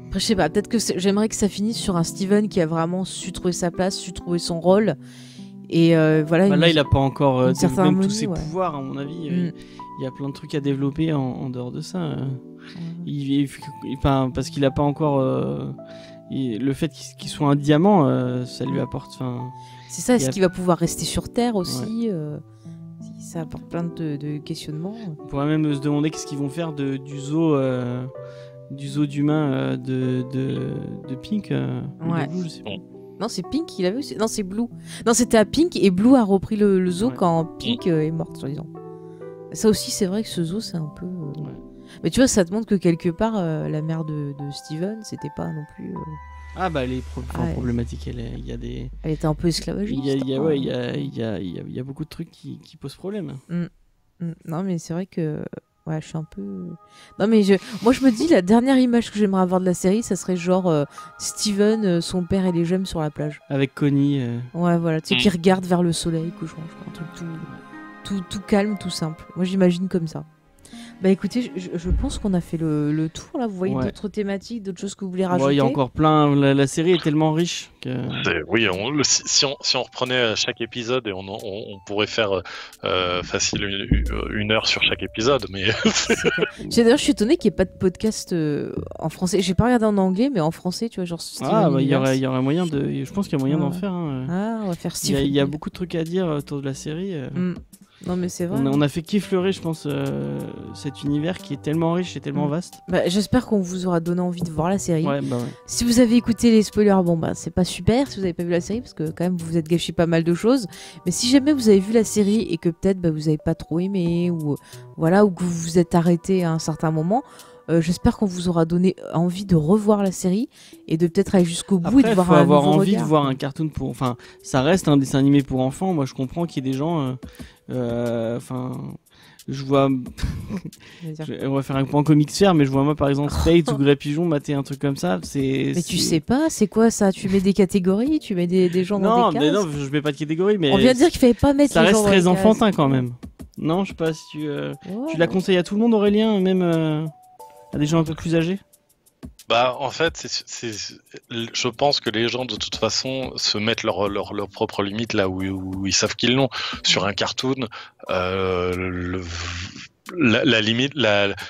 Après, je sais pas, peut-être que j'aimerais que ça finisse sur un Steven qui a vraiment su trouver sa place, su trouver son rôle. Et voilà. Là, il a pas encore même tous ses pouvoirs, à mon avis. Il y a plein de trucs à développer en dehors de ça. Parce qu'il a pas encore. Le fait qu'il soit un diamant, ça lui apporte. C'est ça, est-ce qu'il va pouvoir rester sur Terre aussi? Ça apporte plein de questionnements. On pourrait même se demander qu'est-ce qu'ils vont faire du zoo d'humains de Pink. Ouais. De Blue, je sais pas. Non, c'est Pink qu'il avait aussi. Non, c'est Blue. Non, c'était à Pink et Blue a repris le zoo quand Pink est morte, soi-disant. Ça aussi, c'est vrai que ce zoo, c'est un peu. Mais tu vois, ça te montre que quelque part, la mère de Steven, c'était pas non plus. Ah bah elle est problématique, il y a des... Elle était un peu esclavagiste. Il y a beaucoup de trucs qui posent problème. Non mais c'est vrai que... Ouais, je suis un peu... Non mais moi je me dis, la dernière image que j'aimerais avoir de la série, ça serait genre Steven, son père et les gemmes sur la plage. Avec Connie. Ouais voilà, tu sais, qui regarde vers le soleil, couchant, un truc tout calme, tout simple. Moi j'imagine comme ça. Bah écoutez, je pense qu'on a fait le tour là. Vous voyez d'autres thématiques, d'autres choses que vous voulez rajouter? Il y a encore plein. La série est tellement riche que. Oui, si on reprenait chaque épisode et on pourrait faire facile une heure sur chaque épisode, mais. D'ailleurs, je suis étonnée qu'il n'y ait pas de podcast en français. J'ai pas regardé en anglais, mais en français, tu vois, genre. Il y aurait moyen de. Je pense qu'il y a moyen d'en faire. On va faire Steven. Il y a beaucoup de trucs à dire autour de la série. Non mais c'est vrai. On a fait qu'effleurer, je pense, cet univers qui est tellement riche et tellement vaste. J'espère qu'on vous aura donné envie de voir la série. Ouais. Si vous avez écouté les spoilers, c'est pas super si vous avez pas vu la série, parce que quand même vous vous êtes gâché pas mal de choses. Mais si jamais vous avez vu la série et que peut-être vous avez pas trop aimé, ou que vous vous êtes arrêté à un certain moment, j'espère qu'on vous aura donné envie de revoir la série et de peut-être aller jusqu'au bout. Après, et de voir faut avoir envie regard. De voir un cartoon pour. Enfin, ça reste un dessin animé pour enfants. Moi, je comprends qu'il y ait des gens. Je vois. On va faire un point comics faire, mais je vois moi par exemple Spades ou Grey Pigeon mater un truc comme ça. Mais tu sais pas, c'est quoi ça? Tu mets des catégories, tu mets des gens dans des cases? Non, je mets pas de catégories, mais. On vient de dire qu'il fallait pas mettre. Ça les reste gens dans très les enfantin cases. quand même. Non, je sais pas si tu la conseilles à tout le monde, Aurélien, même à des gens un peu plus âgés. En fait, je pense que les gens de toute façon se mettent leurs propres limites là où ils savent qu'ils l'ont. Sur un cartoon, la limite,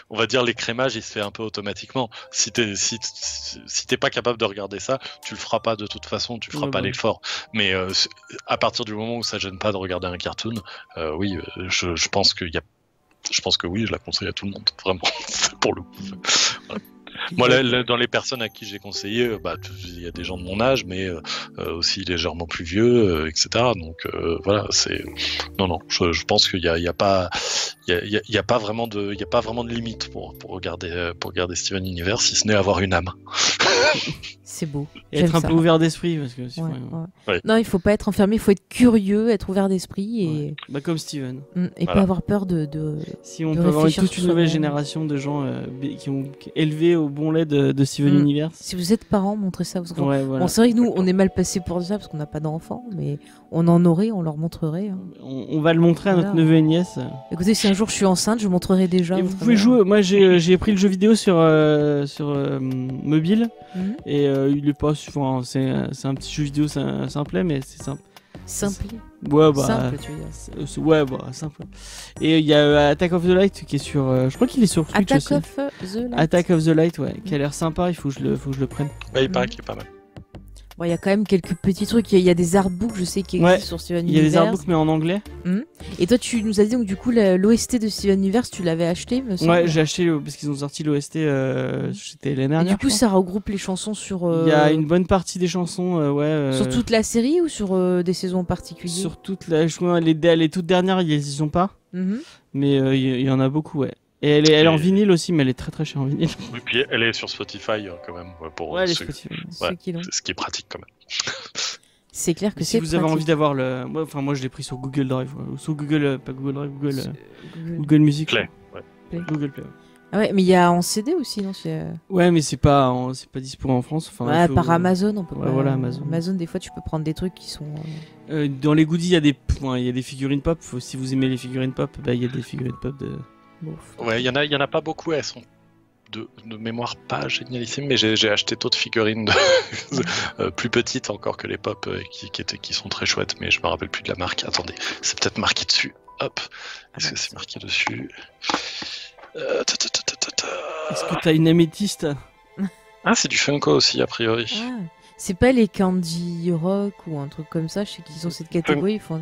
on va dire l'écrémage, il se fait un peu automatiquement. Si t'es pas capable de regarder ça, tu le feras pas de toute façon, tu feras pas l'effort. Mais à partir du moment où ça gêne pas de regarder un cartoon, je pense que oui, je la conseille à tout le monde, vraiment, pour le coup. Voilà. Moi, dans les personnes à qui j'ai conseillé, il y a des gens de mon âge, mais aussi légèrement plus vieux, etc. Donc voilà, non, je pense qu'il y a pas vraiment de limite pour regarder Steven Universe, si ce n'est avoir une âme. C'est beau. Et être un peu ouvert d'esprit, parce que. Ouais. Non, il faut pas être enfermé, il faut être curieux, être ouvert d'esprit et. Comme Steven. Et pas avoir peur de. Si on peut avoir toute une nouvelle génération de gens qui ont élevé au bon lait de Steven Universe. Si vous êtes parents, montrez ça aux enfants. Bon, c'est vrai que nous, on est mal passé pour ça parce qu'on n'a pas d'enfants, mais on en aurait, on leur montrerait. On va le montrer à notre neveu et nièce. Écoutez, si un jour je suis enceinte, je montrerai déjà. Et vous pouvez jouer. Moi, j'ai pris le jeu vidéo sur mobile et il est pas. C'est un petit jeu vidéo simplet, mais c'est simple. Ouais, bah. Simple, tu veux dire. Ouais, bah, simple. Et il y a Attack of the Light qui est sur. Je crois qu'il est sur Twitch Attack aussi. of the Light. Attack of the Light, ouais, qui a l'air sympa, il faut que je le prenne. Ouais, il paraît qu'il est pas mal. Bon, il y a quand même quelques petits trucs. Il y a des artbooks, je sais, qui existent Ouais, sur Steven Il y a des Universe. artbooks, mais en anglais. Et toi, tu nous as dit donc du coup l'OST de Steven Universe, tu l'avais acheté, me semble. Ouais, j'ai acheté parce qu'ils ont sorti l'OST, c'était l'année Et dernière. du coup, ça regroupe les chansons sur. Il y a une bonne partie des chansons, ouais. Sur toute la série ou sur des saisons en particulier? Sur toute la. Je crois les toutes dernières, ils y sont pas. Mhm. Mais il y en a beaucoup, ouais. Et elle est en vinyle aussi, mais elle est très très chère en vinyle. Oui, puis elle est sur Spotify quand même. Pour Ouais, elle est ceux- Spotify. Ceux qui l'ont. ce qui est pratique quand même. C'est clair que Si c'est vous avez pratique. envie d'avoir le. Moi je l'ai pris sur Google Drive. Ou sur Google. Pas Google Drive, Google. Google. Google Music. Play. Ouais. Google Play. Ah ouais, mais il y a en CD aussi, non? Ouais, mais c'est pas dispo en France. Enfin, Ouais, il faut- par Amazon, on peut Ouais, pas. voilà, Amazon. Amazon, des fois, tu peux prendre des trucs qui sont. Dans les goodies, il y a des figurines pop. Si vous aimez les figurines pop, bah il y a des figurines pop de. Bof. Ouais, il y en a pas beaucoup. Elles sont de mémoire pas génialissimes, mais j'ai acheté d'autres figurines plus petites encore que les pop qui sont très chouettes, mais je me rappelle plus de la marque. Attendez, c'est peut-être marqué dessus. Hop, est-ce que c'est marqué dessus? Est-ce que t'as une améthyste? Ah, c'est du Funko aussi, a priori. Ah, c'est pas les Candy Rock ou un truc comme ça, je sais qu'ils ont cette catégorie, ils font.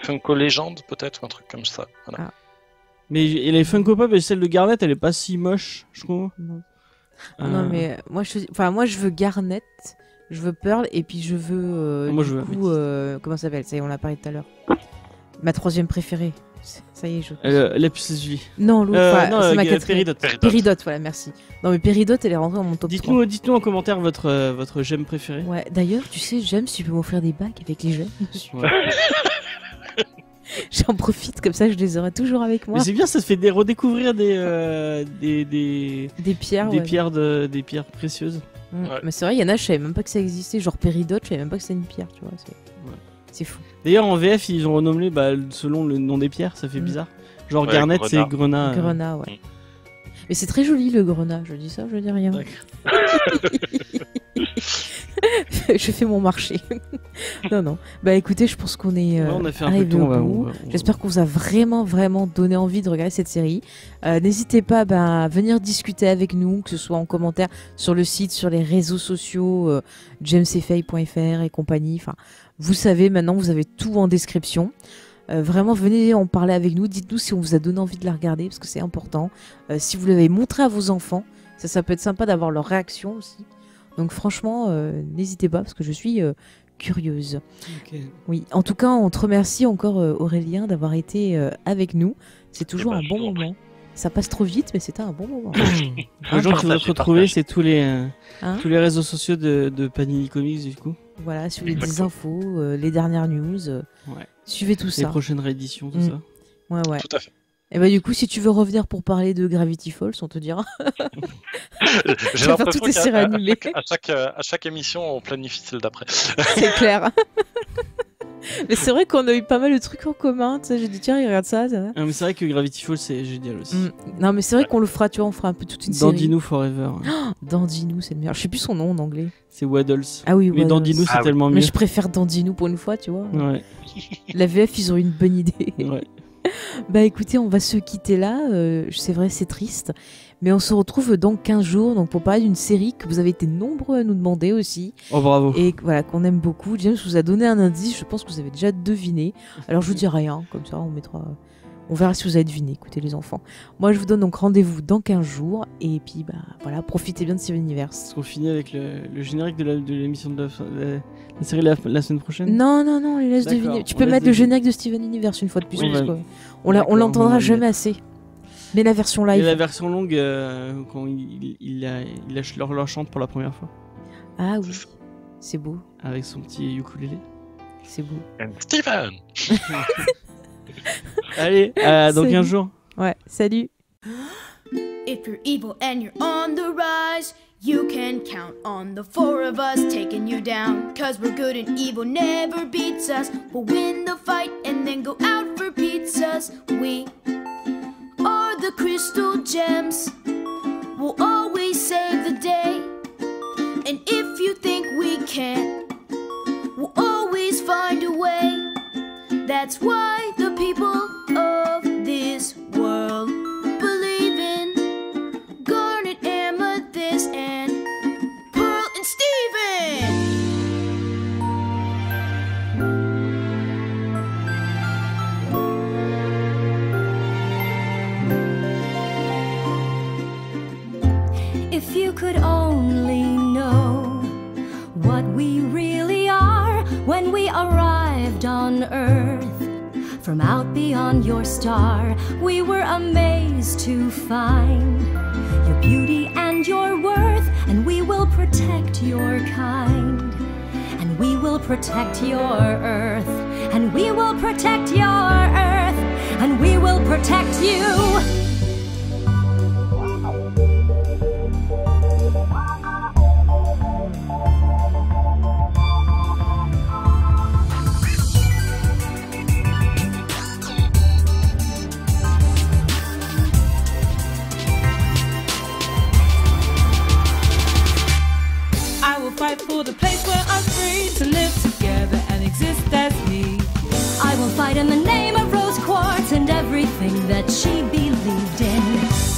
Funko Legend, peut-être, ou un truc comme ça. Voilà. Ah. Mais et les Funko Pop et celle de Garnet, elle est pas si moche, je trouve. Non. Non, mais moi je veux Garnet, je veux Pearl, et puis je veux. Moi, du je veux coup, comment ça s'appelle? Ça y est, on l'a parlé tout à l'heure. Ma troisième préférée. Ça y est, je. Lapis Lazuli. Non, l'autre, c'est ma quatrième. Péridote. Péridote, voilà, merci. Non, mais Péridote, elle est rentrée dans mon top 3. Dites-nous en commentaire votre gemme préféré. Ouais, d'ailleurs, tu sais, j'aime si tu peux m'offrir des bagues avec les gemmes. Ouais. J'en profite, comme ça je les aurai toujours avec moi. Mais c'est bien, ça te fait redécouvrir des Des pierres, ouais. des pierres précieuses. Ouais. Mais c'est vrai, il y en a, je savais même pas que ça existait. Genre Péridote, je savais même pas que c'était une pierre, tu vois. C'est fou. D'ailleurs, en VF, ils ont renommé selon le nom des pierres, ça fait bizarre. Genre Ouais, Garnet, Grenat. c'est Grenat. Grenat, ouais. Mais c'est très joli le grenat, je dis ça, je dis rien. Je fais mon marché. Non. Bah écoutez, je pense qu'on est Ouais, on a fait un peu arrivé de temps, au bout. J'espère qu'on vous a vraiment donné envie de regarder cette série. N'hésitez pas à venir discuter avec nous, que ce soit en commentaire sur le site, sur les réseaux sociaux, jamesfay.fr et compagnie. Enfin, vous savez, maintenant, vous avez tout en description. Vraiment, venez en parler avec nous. Dites-nous si on vous a donné envie de la regarder, parce que c'est important. Si vous l'avez montré à vos enfants, ça peut être sympa d'avoir leur réaction aussi. Donc franchement, n'hésitez pas, parce que je suis curieuse. Okay. Oui, en tout cas, on te remercie encore, Aurélien, d'avoir été avec nous. C'est toujours un bon moment. Ça passe trop vite, mais c'était un bon moment. Les gens qui veulent se retrouver, c'est tous les réseaux sociaux de Panini Comics, du coup. Voilà, suivez des infos, les dernières news. Ouais. Suivez tout ça. Les prochaines rééditions, tout ça. Ouais. Tout à fait. Et bah du coup, si tu veux revenir pour parler de Gravity Falls, on te dira. J'ai l'impression qu'à chaque émission, on planifie celle d'après. C'est clair. Mais c'est vrai qu'on a eu pas mal de trucs en commun. Tu sais, j'ai dit tiens, regarde ça. Ah, mais c'est vrai que Gravity Falls, c'est génial aussi. Non, mais c'est vrai qu'on le fera, tu vois, on fera un peu toute une série. Dandinou Forever. Dandinou, c'est le meilleur. Je sais plus son nom en anglais. C'est Waddles. Ah oui, mais Waddles. Dandinou, c'est tellement mieux. Mais je préfère Dandinou pour une fois, tu vois. Ouais. La VF, ils ont eu une bonne idée. Ouais. Bah écoutez, on va se quitter là. C'est vrai, c'est triste. Mais on se retrouve dans 15 jours donc pour parler d'une série que vous avez été nombreux à nous demander aussi. Oh bravo. Et voilà, qu'on aime beaucoup. James vous a donné un indice, je pense que vous avez déjà deviné. Alors je vous dis rien, comme ça on verra si vous avez deviné, écoutez les enfants. Moi je vous donne donc rendez-vous dans 15 jours. Et puis bah voilà, profitez bien de Steven Universe. On finit avec le générique de l'émission de la série la semaine prochaine. Non, on les laisse deviner. Tu peux mettre le générique de Steven Universe une fois de plus. On l'entendra jamais assez. Mais la version live. Et la version longue, quand il leur chante pour la première fois. Ah oui, c'est beau. Avec son petit ukulélé. C'est beau. And Steven. Allez, dans 15 jours. Ouais, salut. If you're evil and you're on the rise, you can count on the four of us taking you down. 'Cause we're good and evil never beats us. We'll win the fight and then go out for pizzas. We are the crystal gems. We'll always save the day. And if you think we can't, we'll always find a way. That's why the people of this world believe in garnet, amethyst, and pearl and Steven. If you could only know what we really are when we arrived on Earth from out beyond your star, we were amazed to find your beauty and your worth, and we will protect your kind, and we will protect your Earth, and we will protect your Earth, and we will protect you. Fight for the place where I'm free to live together and exist as me. I will fight in the name of Rose Quartz and everything that she believed in.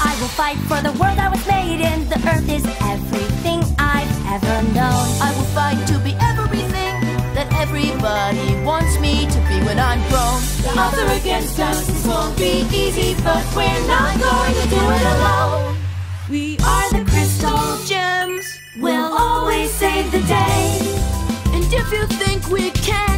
I will fight for the world I was made in. The earth is everything I've ever known. I will fight to be everything that everybody wants me to be when I'm grown. The odds are against us, this won't be easy, but we're not going to do it alone. We are the Crystal Gems. We'll always save the day. And if you think we can,